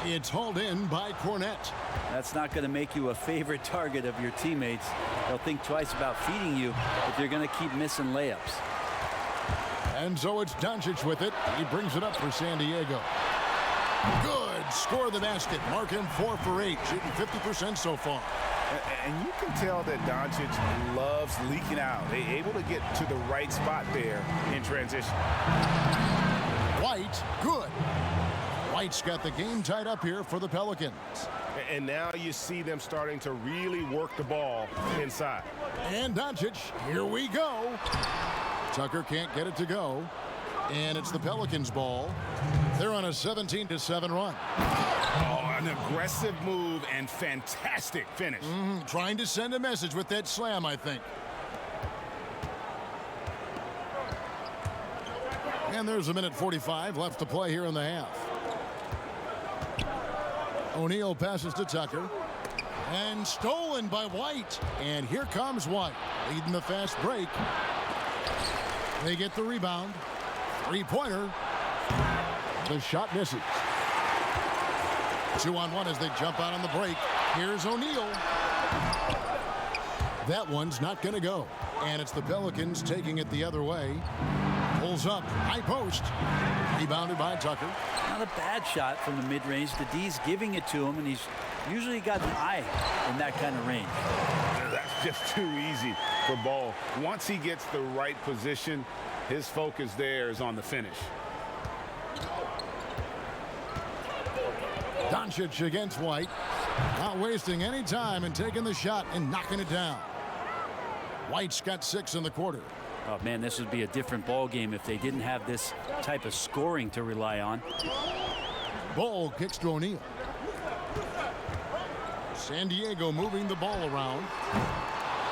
S2: It's hauled in by Cornette.
S9: That's not going to make you a favorite target of your teammates. They'll think twice about feeding you if you're going to keep missing layups.
S2: And so it's Doncic with it. He brings it up for San Diego. Good. Score the basket. Mark him 4 for 8. Shooting 50% so far.
S4: And you can tell that Doncic loves leaking out. They're able to get to the right spot there in transition.
S2: White, good. White's got the game tied up here for the Pelicans.
S6: And now you see them starting to really work the ball inside.
S2: And Doncic, here we go. Tucker can't get it to go. And it's the Pelicans' ball. They're on a 17-7 run.
S4: Oh, an aggressive move and fantastic finish.
S2: Trying to send a message with that slam, I think. And there's a minute 45 left to play here in the half. O'Neal passes to Tucker. And stolen by White. And here comes White, leading the fast break. They get the rebound. Three-pointer. The shot misses. 2-on-1 as they jump out on the break. Here's O'Neal. That one's not going to go. And it's the Pelicans taking it the other way. Pulls up. High post. Rebounded by Tucker.
S9: Not a bad shot from the mid-range. The D's giving it to him, and he's usually got an eye in that kind of range.
S4: That's just too easy for Bol. Once he gets the right position, his focus there is on the finish.
S2: Doncic against White. Not wasting any time and taking the shot and knocking it down. White's got 6 in the quarter.
S9: Oh, man, this would be a different ball game if they didn't have this type of scoring to rely on.
S2: Bol kicks to O'Neal. San Diego moving the ball around.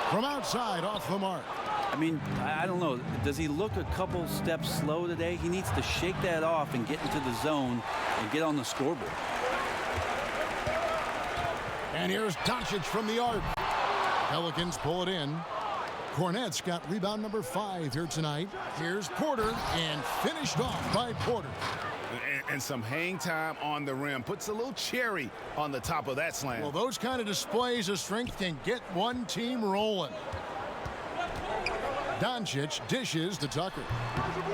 S2: From outside, off the mark.
S9: I mean, I don't know. Does he look a couple steps slow today? He needs to shake that off and get into the zone and get on the scoreboard.
S2: And here's Doncic from the arc. Pelicans pull it in. Cornette's got rebound number 5 here tonight. Here's Porter, and finished off by Porter.
S4: And some hang time on the rim. Puts a little cherry on the top of that slam.
S2: Well, those kind of displays of strength can get one team rolling. Doncic dishes to Tucker.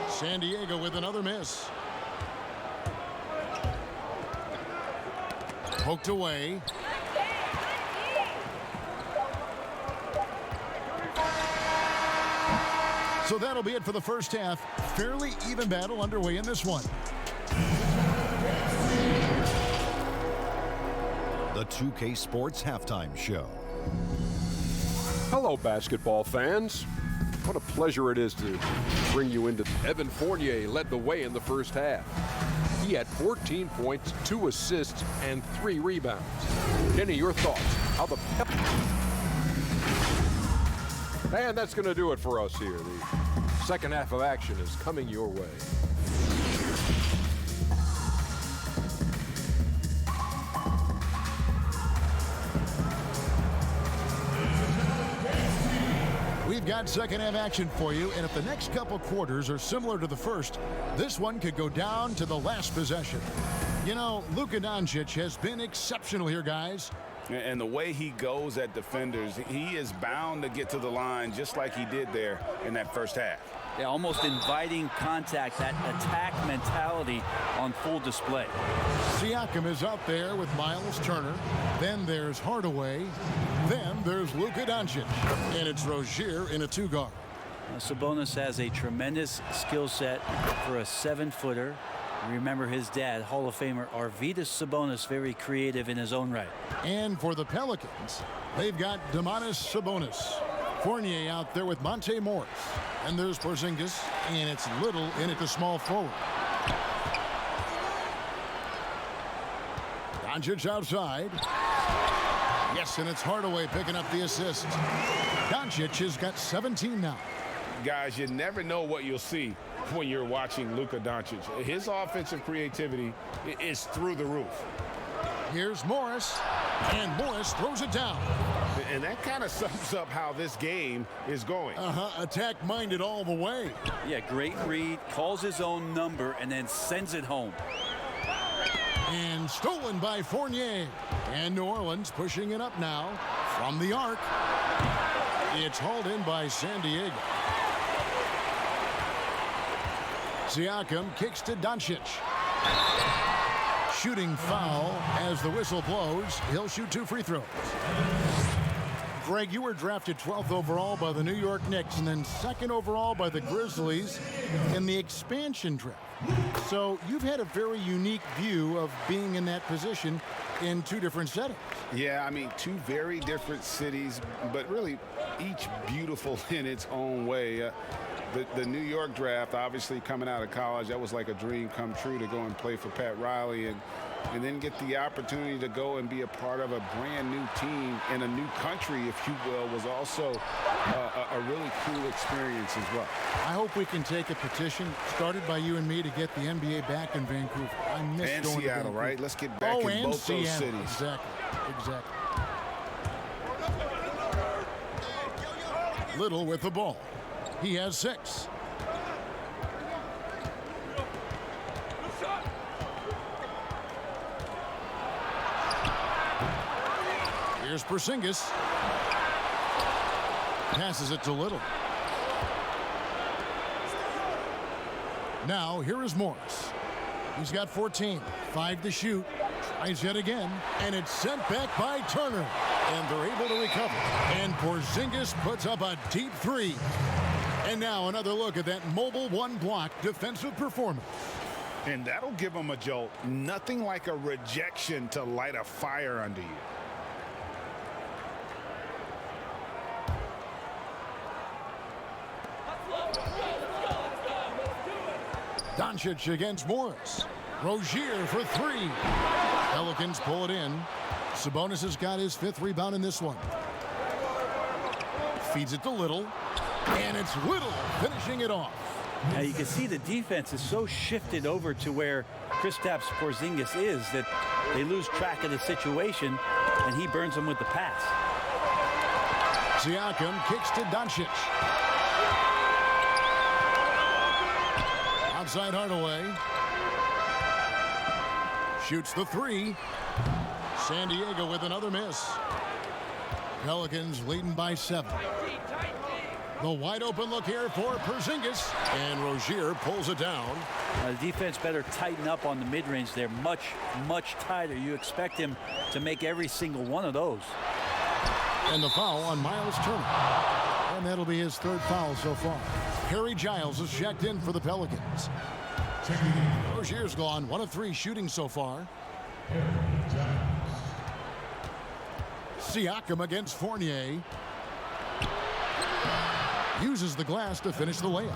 S2: San Diego with another miss. Poked away. So that'll be it for the first half. Fairly even battle underway in this one.
S7: The 2K Sports Halftime Show.
S8: Hello, basketball fans. What a pleasure it is to bring you into Evan Fournier led the way in the first half. He had 14 points, 2 assists, and 3 rebounds. Denny, your thoughts? How the... And that's going to do it for us here. The second half of action is coming your way.
S2: We've got second half action for you, and if the next couple quarters are similar to the first, this one could go down to the last possession. You know, Luka Doncic has been exceptional here, guys.
S4: And the way he goes at defenders, he is bound to get to the line just like he did there in that first half.
S9: Yeah, almost inviting contact, that attack mentality on full display.
S2: Siakam is out there with Miles Turner. Then there's Hardaway. Then there's Luka Doncic. And it's Rozier in a two-guard.
S9: Sabonis has a tremendous skill set for a 7-footer. Remember his dad, Hall of Famer Arvydas Sabonis, very creative in his own right.
S2: And for the Pelicans, they've got Domantas Sabonis. Fournier out there with Monte Morris. And there's Porzingis, and it's Little in at the small forward. Doncic outside. Yes, and it's Hardaway picking up the assist. Doncic has got 17 now.
S4: Guys, you never know what you'll see when you're watching Luka Doncic. His offensive creativity is through the roof.
S2: Here's Morris, and Morris throws it down.
S4: And that kind of sums up how this game is going.
S2: Attack-minded all the way.
S9: Yeah, great read, calls his own number, and then sends it home.
S2: And stolen by Fournier. And New Orleans pushing it up now from the arc. It's hauled in by San Diego. Siakam kicks to Doncic. Shooting foul as the whistle blows. He'll shoot 2 free throws. Greg, you were drafted 12th overall by the New York Knicks and then 2nd overall by the Grizzlies in the expansion draft. So you've had a very unique view of being in that position in 2 different settings.
S4: Yeah, I mean, 2 very different cities, but really each beautiful in its own way. The New York draft, obviously coming out of college, that was like a dream come true to go and play for Pat Riley and then get the opportunity to go and be a part of a brand new team in a new country, if you will, was also a really cool experience as well.
S2: I hope we can take a petition started by you and me to get the NBA back in Vancouver. I miss
S4: and
S2: going
S4: Seattle,
S2: to Vancouver.
S4: right? Let's get back in both those cities.
S2: Exactly. Little with the ball. He has 6. Here's Porzingis. Passes it to Little. Now here is Morris. He's got 14. 5 to shoot. Tries yet again. And it's sent back by Turner. And they're able to recover. And Porzingis puts up a deep 3. And now another look at that mobile one-block defensive performance.
S4: And that'll give them a jolt. Nothing like a rejection to light a fire under you.
S2: Doncic against Morris. Rozier for 3. Pelicans pull it in. Sabonis has got his 5th rebound in this one. Feeds it to Little. And it's Little finishing it off.
S9: Now you can see the defense is so shifted over to where Kristaps Porzingis is that they lose track of the situation, and he burns them with the pass.
S2: Siakam kicks to Doncic. Outside Hardaway. Shoots the 3. San Diego with another miss. Pelicans leading by 7. The wide open look here for Porzingis. And Rozier pulls it down.
S9: The defense better tighten up on the mid-range. They're much, much tighter. You expect him to make every single one of those.
S2: And the foul on Miles Turner. And that'll be his 3rd foul so far. Harry Giles is checked in for the Pelicans. Rozier's gone 1 of 3 shooting so far. Siakam against Fournier. Uses the glass to finish the layup.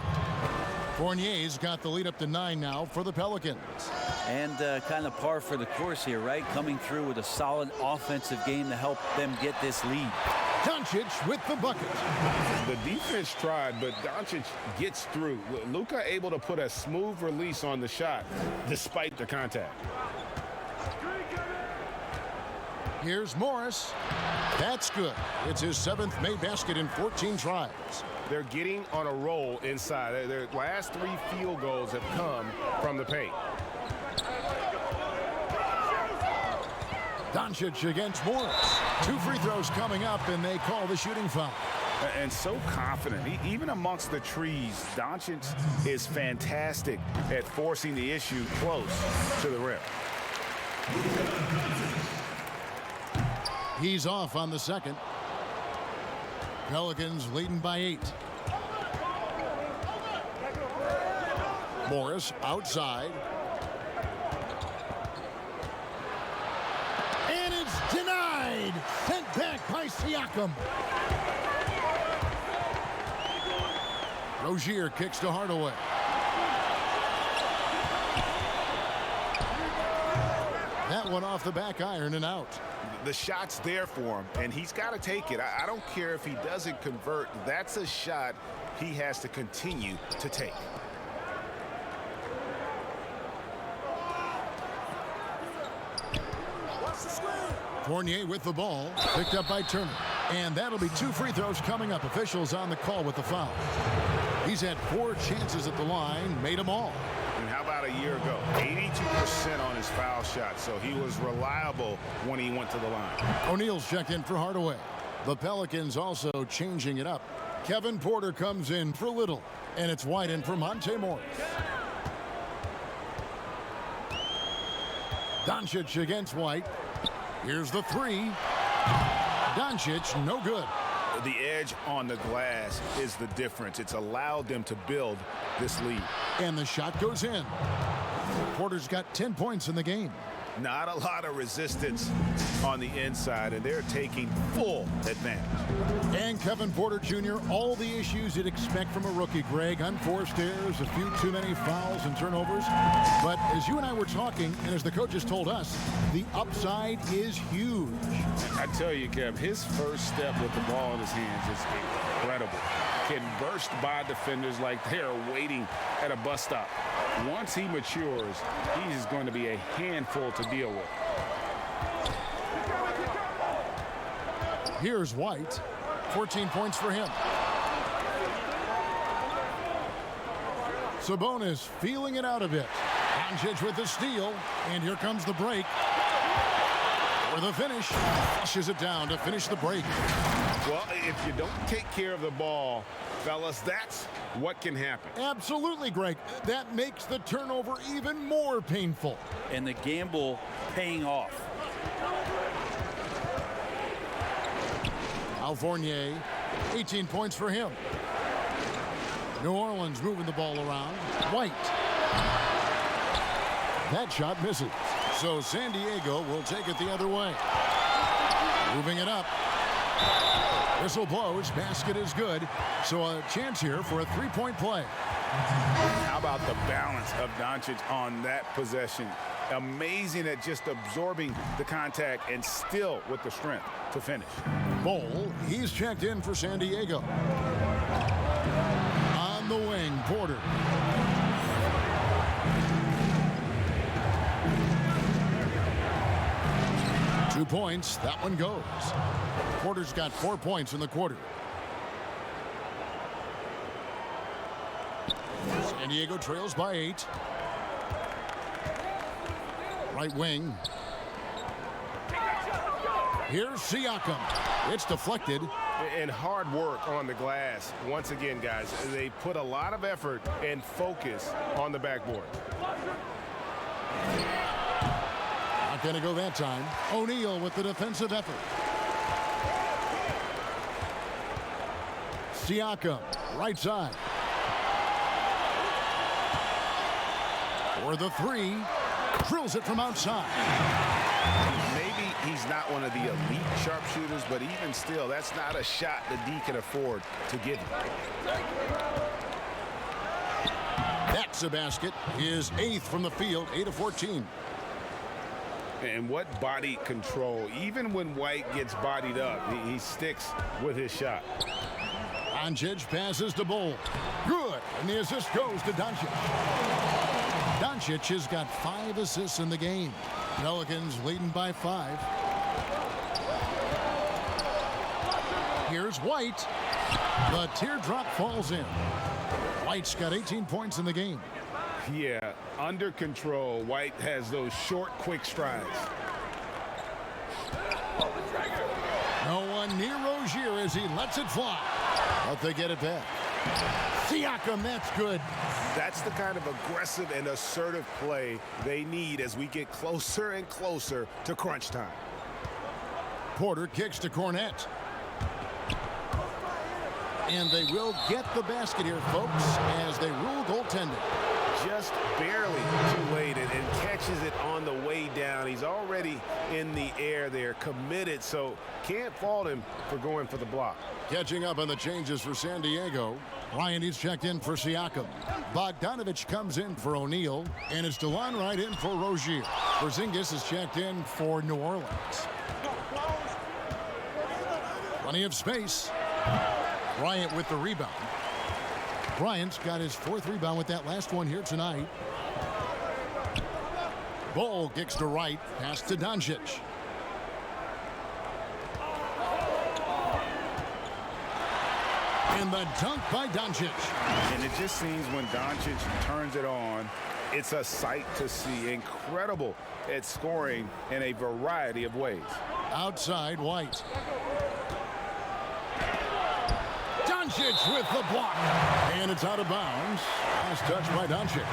S2: Fournier's got the lead up to 9 now for the Pelicans.
S9: And kind of par for the course here, right? Coming through with a solid offensive game to help them get this lead.
S2: Doncic with the bucket.
S4: The defense tried, but Doncic gets through. Luka able to put a smooth release on the shot despite the contact.
S2: Here's Morris. That's good. It's his 7th made basket in 14 tries.
S6: they're getting on a roll inside. Their last 3 field goals have come from the paint.
S2: Doncic against Morris. 2 free throws coming up, and they call the shooting foul.
S4: And so confident. Even amongst the trees, Doncic is fantastic at forcing the issue close to the rim.
S2: He's off on the second. Pelicans leading by 8. Morris outside. And it's denied. Sent back by Siakam. Rozier kicks to Hardaway. That one off the back iron and out.
S4: The shot's there for him, and he's got to take it. I don't care if he doesn't convert. That's a shot he has to continue to take.
S2: Fournier with the ball, picked up by Turner. And that'll be 2 free throws coming up. Officials on the call with the foul. He's had 4 chances at the line, made them all.
S4: And how about a year ago? 82% on his foul shot, so he was reliable when he went to the line.
S2: O'Neal's checked in for Hardaway. The Pelicans also changing it up. Kevin Porter comes in for Little, and it's White in for Monte Morris. Doncic against White. Here's the 3. Doncic, no good.
S4: The edge on the glass is the difference. It's allowed them to build this lead.
S2: And the shot goes in. Porter's got 10 points in the game.
S4: Not a lot of resistance on the inside, and they're taking full advantage.
S2: And Kevin Porter Jr., all the issues you'd expect from a rookie, Greg. Unforced errors, a few too many fouls and turnovers. But as you and I were talking, and as the coaches told us, the upside is huge.
S4: I tell you, Kev, his first step with the ball in his hands is incredible. Can burst by defenders like they're waiting at a bus stop. Once he matures, he's going to be a handful to deal with.
S2: Here's White. 14 points for him. Sabonis feeling it out a bit. Doncic with the steal, and here comes the break. For the finish, flushes it down to finish the break.
S4: Well, if you don't take care of the ball, fellas, that's what can happen.
S2: Absolutely, Greg. That makes the turnover even more painful.
S9: And the gamble paying off.
S2: Al Fournier, 18 points for him. New Orleans moving the ball around. White. That shot misses. So San Diego will take it the other way. Moving it up. Whistle blows. Basket is good. So a chance here for a 3-point play.
S4: How about the balance of Doncic on that possession? Amazing at just absorbing the contact and still with the strength to finish.
S2: Bol, he's checked in for San Diego. On the wing, Porter. Two points, that one goes. Porter's got 4 points in the quarter. San Diego trails by 8. Right wing. Here's Siakam. It's deflected.
S6: And hard work on the glass. Once again, guys, they put a lot of effort and focus on the backboard.
S2: Not going to go that time. O'Neal with the defensive effort. Siakam, right side. For the 3. Drills it from outside.
S4: Maybe he's not one of the elite sharpshooters, but even still, that's not a shot that D can afford to give him.
S2: That's a basket. His 8th from the field, 8 of 14.
S4: And what body control. Even when White gets bodied up, he sticks with his shot.
S2: Doncic passes to Bol. Good. And the assist goes to Doncic. Doncic has got 5 assists in the game. Pelicans leading by 5. Here's White. The teardrop falls in. White's got 18 points in the game.
S4: Yeah, under control. White has those short, quick strides.
S2: No one near Rozier as he lets it fly. But they get it back. Siakam, that's good.
S4: That's the kind of aggressive and assertive play they need as we get closer and closer to crunch time.
S2: Porter kicks to Cornette. And they will get the basket here, folks, as they rule goaltending.
S4: Just barely too late and catches it on the way down. He's already in the air there, committed, so can't fault him for going for the block.
S2: Catching up on the changes for San Diego. Ryan is checked in for Siakam. Bogdanovich comes in for O'Neal, and it's DeLon Wright in for Rozier. Porzingis is checked in for New Orleans. Plenty of space. Bryant with the rebound. Bryant's got his 4th rebound with that last one here tonight. Ball kicks to Wright, pass to Doncic. And the dunk by Doncic.
S4: And it just seems when Doncic turns it on, it's a sight to see. Incredible at scoring in a variety of ways.
S2: Outside, White. Doncic with the block. And it's out of bounds. Last touch by Doncic.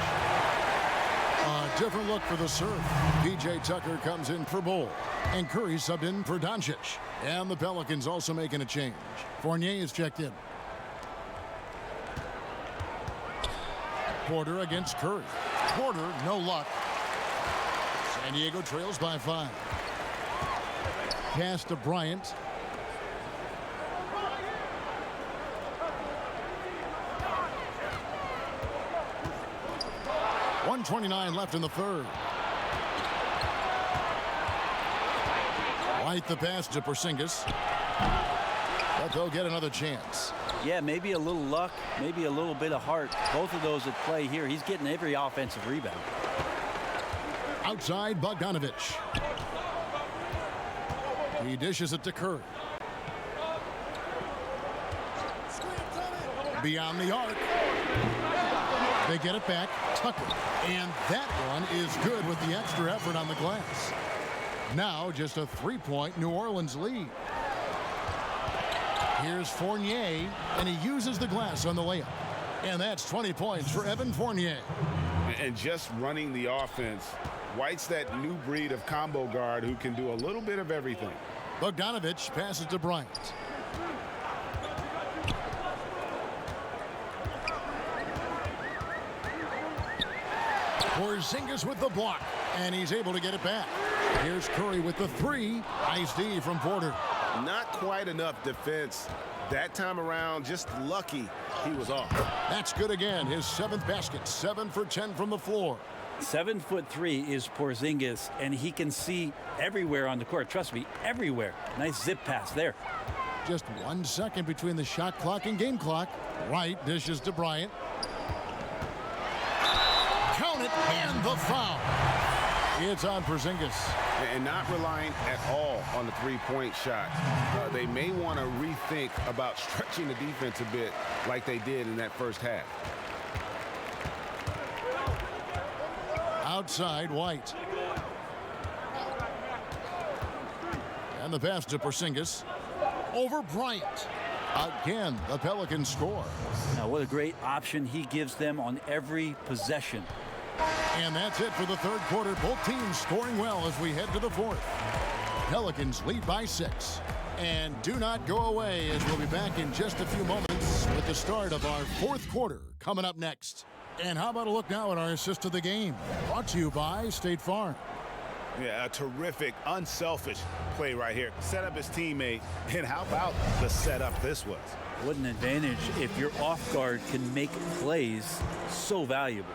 S2: A different look for the serve. PJ Tucker comes in for Bull. And Curry subbed in for Doncic. And the Pelicans also making a change. Fournier is checked in. Porter against Curry. Porter, no luck. San Diego trails by 5. Pass to Bryant. .129 left in the third. White the pass to Porzingis. But they'll get another chance.
S9: Yeah, maybe a little luck, maybe a little bit of heart. Both of those at play here. He's getting every offensive rebound.
S2: Outside, Bogdanovich. He dishes it to Curry. Beyond the arc. They get it back. Tucker. And that one is good with the extra effort on the glass. Now just a 3-point New Orleans lead. Here's Fournier, and he uses the glass on the layup. And that's 20 points for Evan Fournier.
S4: And just running the offense, White's that new breed of combo guard who can do a little bit of everything.
S2: Bogdanovich passes to Bryant. Porzingis with the block, and he's able to get it back. Here's Curry with the 3. Nice D from Porter.
S4: Not quite enough defense that time around. Just lucky he was off.
S2: That's good again. His 7th basket. 7 for 10 from the floor.
S9: 7'3" is Porzingis, and he can see everywhere on the court. Trust me, everywhere. Nice zip pass there.
S2: Just 1 second between the shot clock and game clock. Wright dishes to Bryant. Count it, and the foul. It's on Porzingis.
S4: And not relying at all on the three-point shot. They may want to rethink about stretching the defense a bit like they did in that first half.
S2: Outside, White. And the pass to Porzingis. Over Bryant. Again, the Pelicans score.
S9: Now, what a great option he gives them on every possession.
S2: And that's it for the third quarter. Both teams scoring well as we head to the fourth. Pelicans lead by 6. And do not go away, as we'll be back in just a few moments with the start of our fourth quarter coming up next. And how about a look now at our assist of the game? Brought to you by State Farm.
S4: Yeah, a terrific, unselfish play right here. Set up his teammate, and how about the setup this was?
S9: What an advantage if your off guard can make plays so valuable.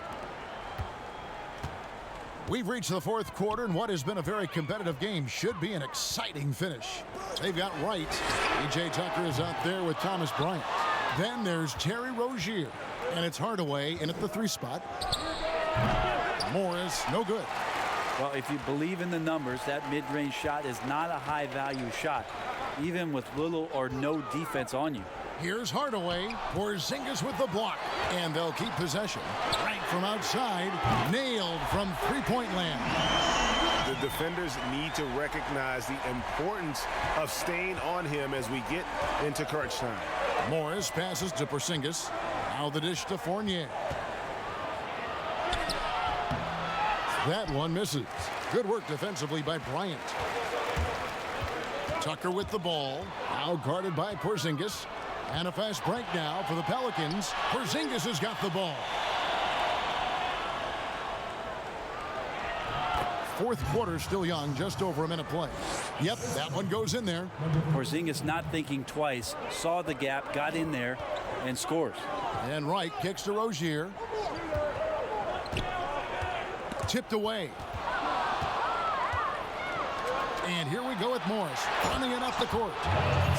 S2: We've reached the fourth quarter, and what has been a very competitive game should be an exciting finish. They've got Wright. PJ Tucker is out there with Thomas Bryant. Then there's Terry Rozier, and it's Hardaway in at the 3 spot. Morris, no good.
S9: Well, if you believe in the numbers, that mid-range shot is not a high-value shot, even with little or no defense on you.
S2: Here's Hardaway. Porzingis with the block. And they'll keep possession. Right from outside. Nailed from three-point land.
S4: The defenders need to recognize the importance of staying on him as we get into crunch time.
S2: Morris passes to Porzingis. Now the dish to Fournier. That one misses. Good work defensively by Bryant. Tucker with the ball. Now guarded by Porzingis. And a fast break now for the Pelicans. Porzingis has got the ball. Fourth quarter still young, just over a minute play. Yep, that one goes in there.
S9: Porzingis not thinking twice, saw the gap, got in there, and scores.
S2: And Wright kicks to Rozier. Tipped away. And here we go with Morris, running it up the court.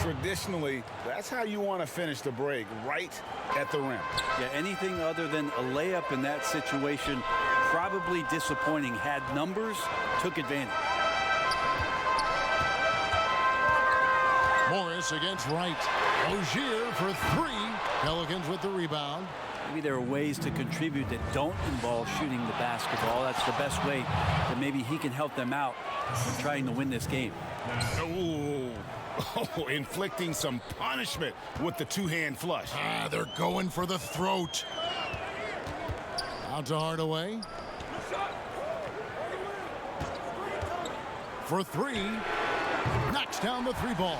S4: Traditionally, that's how you want to finish the break, right at the rim.
S9: Yeah, anything other than a layup in that situation, probably disappointing. Had numbers, took advantage.
S2: Morris against Wright. Rozier for three. Pelicans with the rebound.
S9: Maybe there are ways to contribute that don't involve shooting the basketball. That's the best way that maybe he can help them out in trying to win this game.
S4: Oh, inflicting some punishment with the two-hand flush.
S2: They're going for the throat. Out to Hardaway. For three. Knocks down the three ball.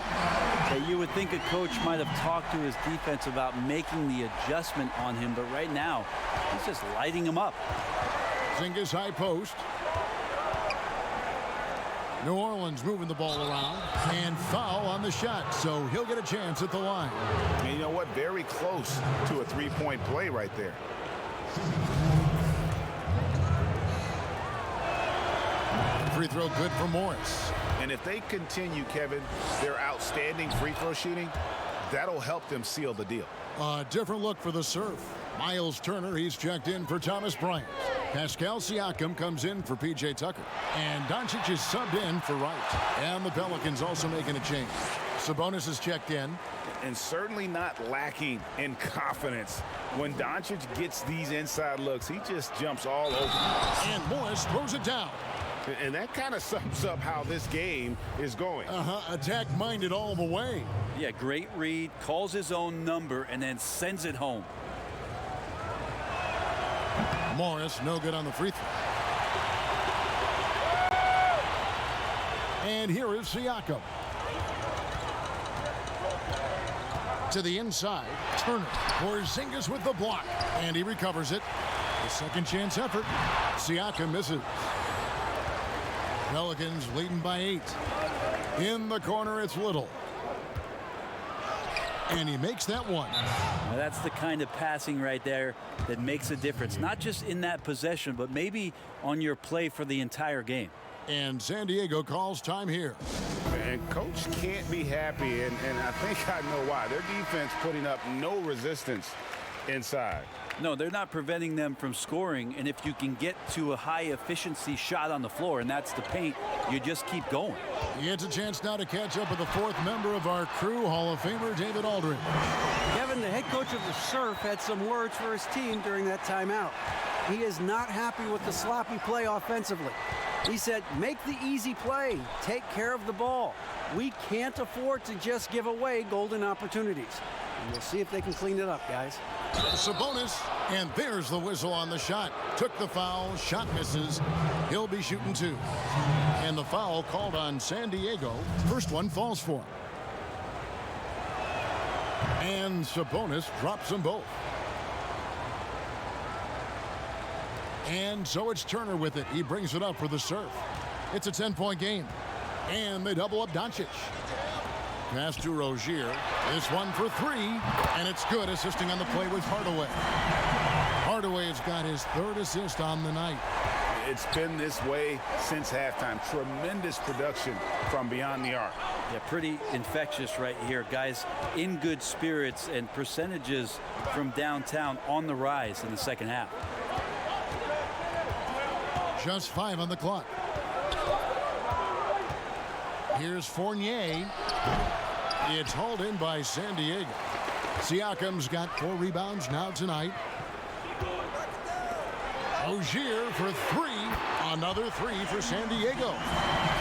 S9: Okay, you would think a coach might have talked to his defense about making the adjustment on him, but right now, he's just lighting him up.
S2: Porzingis high post. New Orleans moving the ball around. And foul on the shot, so he'll get a chance at the line.
S4: And you know what? Very close to a three-point play right there.
S2: Free throw good for Morris.
S4: And if they continue, Kevin, their outstanding free throw shooting, that'll help them seal the deal.
S2: A different look for the serve. Miles Turner, he's checked in for Thomas Bryant. Pascal Siakam comes in for P.J. Tucker. And Doncic is subbed in for Wright. And the Pelicans also making a change. Sabonis is checked in.
S4: And certainly not lacking in confidence. When Doncic gets these inside looks, he just jumps all over.
S2: And Morris throws it down.
S4: And that kind of sums up how this game is going.
S2: Attack-minded all the way.
S9: Yeah, great read, calls his own number, and then sends it home.
S2: Morris, no good on the free throw. And here is Siakam. To the inside, Turner. Porzingis with the block. And he recovers it. A second chance effort. Siakam misses. Pelicans leading by 8. In the corner, it's Little. And he makes that one.
S9: Now that's the kind of passing right there that makes a difference. Not just in that possession, but maybe on your play for the entire game.
S2: And San Diego calls time here.
S4: And coach can't be happy, and I think I know why. Their defense putting up no resistance inside.
S9: No, they're not preventing them from scoring, and if you can get to a high-efficiency shot on the floor, and that's the paint, you just keep going.
S2: He gets a chance now to catch up with the fourth member of our crew, Hall of Famer David Aldridge.
S5: Kevin, the head coach of the Surf, had some words for his team during that timeout. He is not happy with the sloppy play offensively. He said, make the easy play. Take care of the ball. We can't afford to just give away golden opportunities. And we'll see if they can clean it up, guys.
S2: Sabonis, and there's the whistle on the shot. Took the foul, shot misses. He'll be shooting 2. And the foul called on San Diego. First one falls for him. And Sabonis drops them both. And so it's Turner with it. He brings it up for the Surf. It's a 10-point game. And they double up Doncic. Pass to Rozier. This one for 3. And it's good, assisting on the play with Hardaway. Hardaway has got his 3rd assist on the night.
S4: It's been this way since halftime. Tremendous production from beyond the arc.
S9: Yeah, pretty infectious right here. Guys in good spirits, and percentages from downtown on the rise in the second half.
S2: Just 5 on the clock. Here's Fournier. It's hauled in by San Diego. Siakam's got 4 rebounds now tonight. Rozier for 3. Another 3 for San Diego.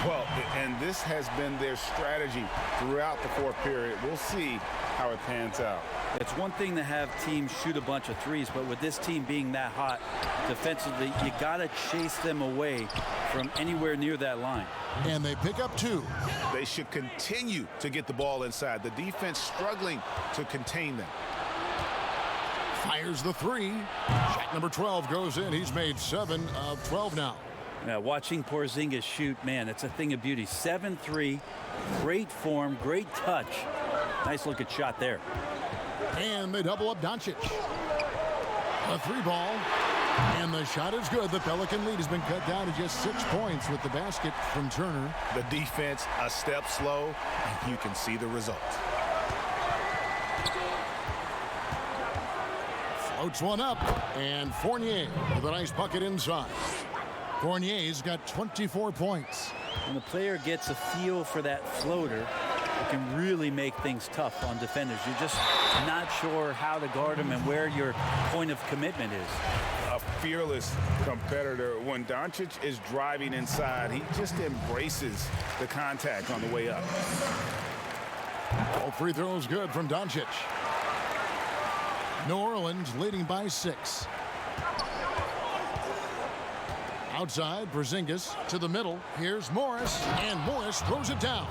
S4: Well, and this has been their strategy throughout the fourth period. We'll see how it pans out.
S9: It's one thing to have teams shoot a bunch of threes, but with this team being that hot defensively, you got to chase them away from anywhere near that line.
S2: And they pick up 2.
S4: They should continue to get the ball inside. The defense struggling to contain them.
S2: Fires the 3. Shot number 12 goes in. He's made 7 of 12 now.
S9: Now, watching Porzingis shoot, man, it's a thing of beauty. 7-3, great form, great touch. Nice looking shot there.
S2: And they double up Doncic. A 3 ball. And the shot is good. The Pelican lead has been cut down to just 6 points with the basket from Turner.
S4: The defense a step slow, and you can see the result.
S2: Floats one up, and Fournier with a nice bucket inside. Fournier's got 24 points.
S9: When the player gets a feel for that floater, it can really make things tough on defenders. You're just not sure how to guard them and where your point of commitment is.
S4: A fearless competitor. When Doncic is driving inside, he just embraces the contact on the way up.
S2: All free throws good from Doncic. New Orleans leading by 6. Outside, Porzingis to the middle. Here's Morris, and Morris throws it down.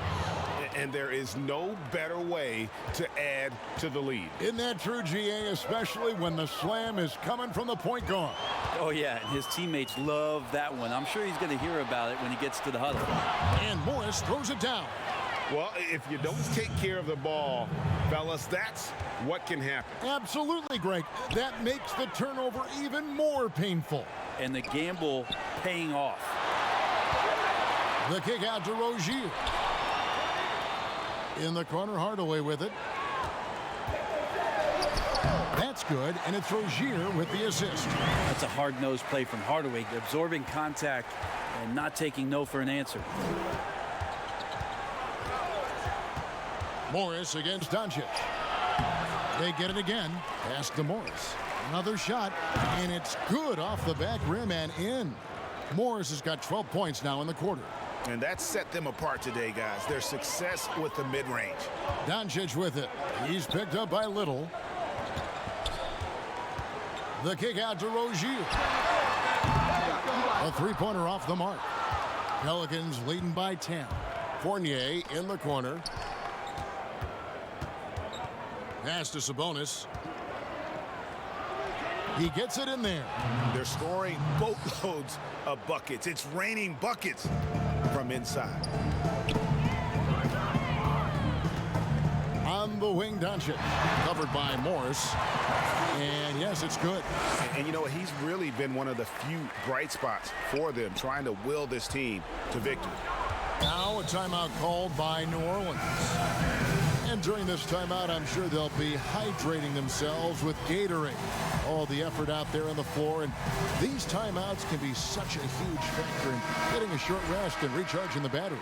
S4: And there is no better way to add to the lead.
S2: Isn't that true, GA, especially when the slam is coming from the point guard?
S9: Oh, yeah, and his teammates love that one. I'm sure he's going to hear about it when he gets to the huddle.
S2: And Morris throws it down.
S4: Well, if you don't take care of the ball, fellas, that's what can happen.
S2: Absolutely, Greg. That makes the turnover even more painful.
S9: And the gamble paying off.
S2: The kick out to Rozier. In the corner, Hardaway with it. That's good, and it's Rozier with the assist.
S9: That's a hard-nosed play from Hardaway, absorbing contact and not taking no for an answer.
S2: Morris against Doncic. They get it again. Pass to Morris. Another shot, and it's good off the back rim and in. Morris has got 12 points now in the quarter.
S4: And that set them apart today, guys. Their success with the mid-range.
S2: Doncic with it. He's picked up by Little. The kick out to Rozier. A 3-pointer off the mark. Pelicans leading by 10. Fournier in the corner. Pass to Sabonis. He gets it in there.
S4: They're scoring boatloads of buckets. It's raining buckets from inside.
S2: On the wing, Doncic. Covered by Morris. And yes, it's good.
S4: And you know, he's really been one of the few bright spots for them, trying to will this team to victory.
S2: Now a timeout called by New Orleans. And during this timeout, I'm sure they'll be hydrating themselves with Gatorade. All the effort out there on the floor, and these timeouts can be such a huge factor in getting a short rest and recharging the battery.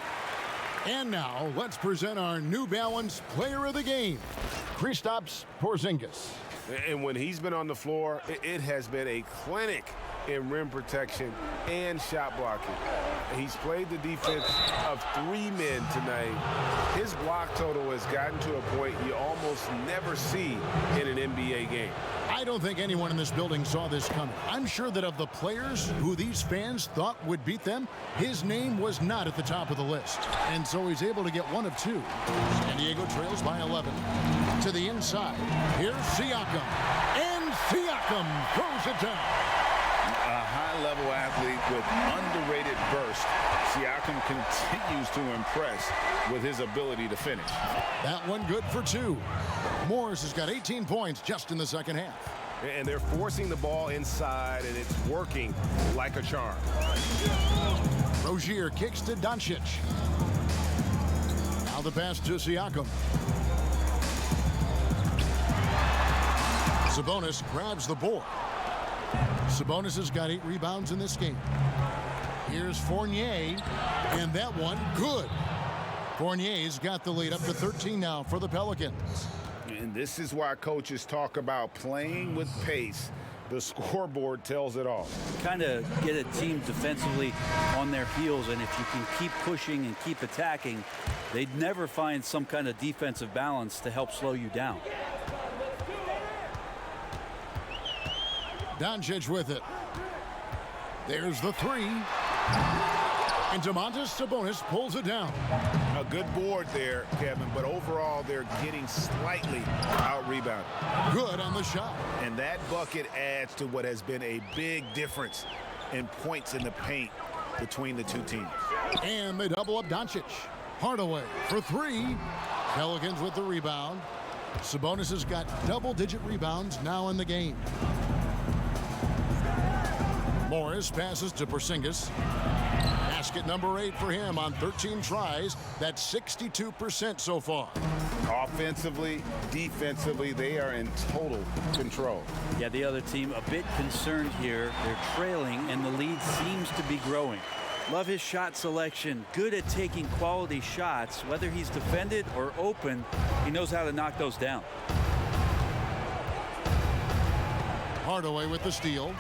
S2: And now, let's present our New Balance Player of the Game, Kristaps Porzingis.
S6: And when he's been on the floor, it has been a clinic in rim protection and shot blocking. He's played the defense of 3 men tonight. His block total has gotten to a point you almost never see in an NBA game.
S2: I don't think anyone in this building saw this coming. I'm sure that of the players who these fans thought would beat them, his name was not at the top of the list. And so he's able to get 1 of 2. San Diego trails by 11. To the inside. Here's Siakam. And Siakam throws it down.
S4: A high-level athlete with underrated burst. Siakam continues to impress with his ability to finish.
S2: That one good for 2. Morris has got 18 points just in the second half.
S6: And they're forcing the ball inside, and it's working like a charm.
S2: Rozier kicks to Doncic. Now the pass to Siakam. Sabonis grabs the board. Sabonis has got 8 rebounds in this game. Here's Fournier, and that one good. Fournier's got the lead up to 13 now for the Pelicans.
S4: And this is why coaches talk about playing with pace. The scoreboard tells it all.
S9: Kind of get a team defensively on their heels, and if you can keep pushing and keep attacking, they'd never find some kind of defensive balance to help slow you down.
S2: Doncic with it. There's the three. And Domantas Sabonis pulls it down.
S4: A good board there, Kevin, but overall they're getting slightly out-rebounded.
S2: Good on the shot.
S4: And that bucket adds to what has been a big difference in points in the paint between the two teams.
S2: And they double up Doncic. Hardaway for three. Pelicans with the rebound. Sabonis has got double-digit rebounds now in the game. Morris passes to Porzingis. Basket number 8 for him on 13 tries. That's 62% so far.
S4: Offensively, defensively, they are in total control.
S9: Yeah, the other team a bit concerned here. They're trailing, and the lead seems to be growing. Love his shot selection. Good at taking quality shots. Whether he's defended or open, he knows how to knock those down.
S2: Hardaway with the steal.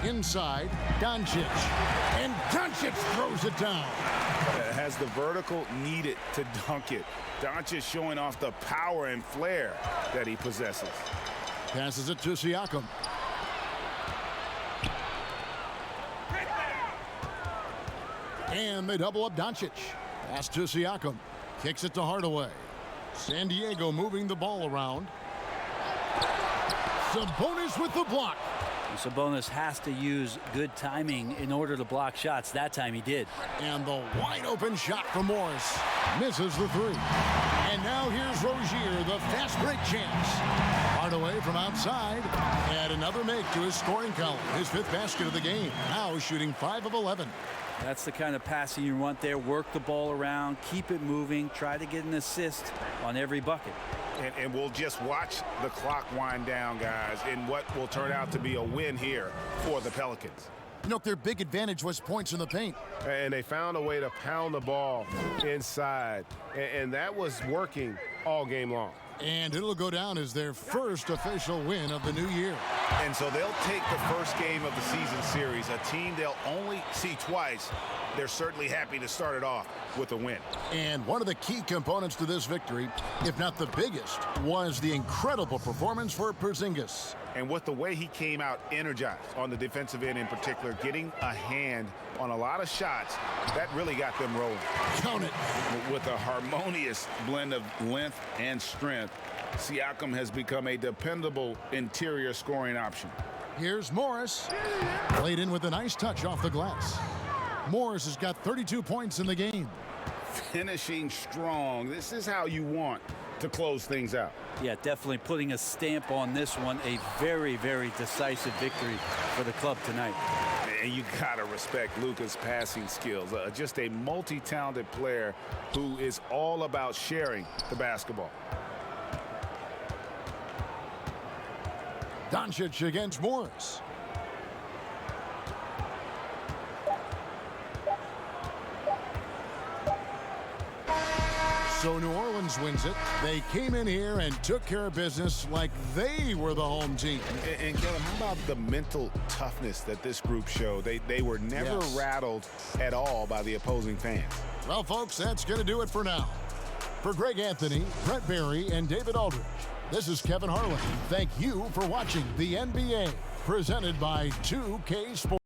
S2: Inside, Doncic. And Doncic throws it down.
S4: Has the vertical needed to dunk it. Doncic showing off the power and flair that he possesses.
S2: Passes it to Siakam. And they double up Doncic. Pass to Siakam. Kicks it to Hardaway. San Diego moving the ball around. Sabonis with the block.
S9: Sabonis has to use good timing in order to block shots. That time he did.
S2: And the wide open shot from Morris. Misses the three. And now here's Rozier, the fast break chance. Hardaway from outside. And another make to his scoring column. His 5th basket of the game. Now shooting 5 of 11.
S9: That's the kind of passing you want there. Work the ball around. Keep it moving. Try to get an assist on every bucket.
S4: And we'll just watch the clock wind down, guys, in what will turn out to be a win here for the Pelicans.
S2: You know, their big advantage was points in the paint.
S6: And they found a way to pound the ball inside. And that was working all game long.
S2: And it'll go down as their first official win of the new year.
S4: And so they'll take the first game of the season series, a team they'll only see twice. They're certainly happy to start it off with a win.
S2: And one of the key components to this victory, if not the biggest, was the incredible performance for Porzingis.
S4: And with the way he came out energized on the defensive end in particular, getting a hand on a lot of shots, that really got them rolling.
S2: Count it.
S4: With a harmonious blend of length and strength, Siakam has become a dependable interior scoring option.
S2: Here's Morris. Played in with a nice touch off the glass. Morris has got 32 points in the game.
S4: Finishing strong. This is how you want to close things out.
S9: Yeah, definitely putting a stamp on this one. A very, very decisive victory for the club tonight.
S4: And you gotta respect Luka's passing skills. Just a multi-talented player who is all about sharing the basketball.
S2: Doncic against Morris. So New Orleans wins it. They came in here and took care of business like they were the home team.
S4: And Kevin, how about the mental toughness that this group showed? They were never rattled at all by the opposing fans.
S2: Well, folks, that's going to do it for now. For Greg Anthony, Brett Barry, and David Aldridge, this is Kevin Harlan. Thank you for watching the NBA, presented by 2K Sports.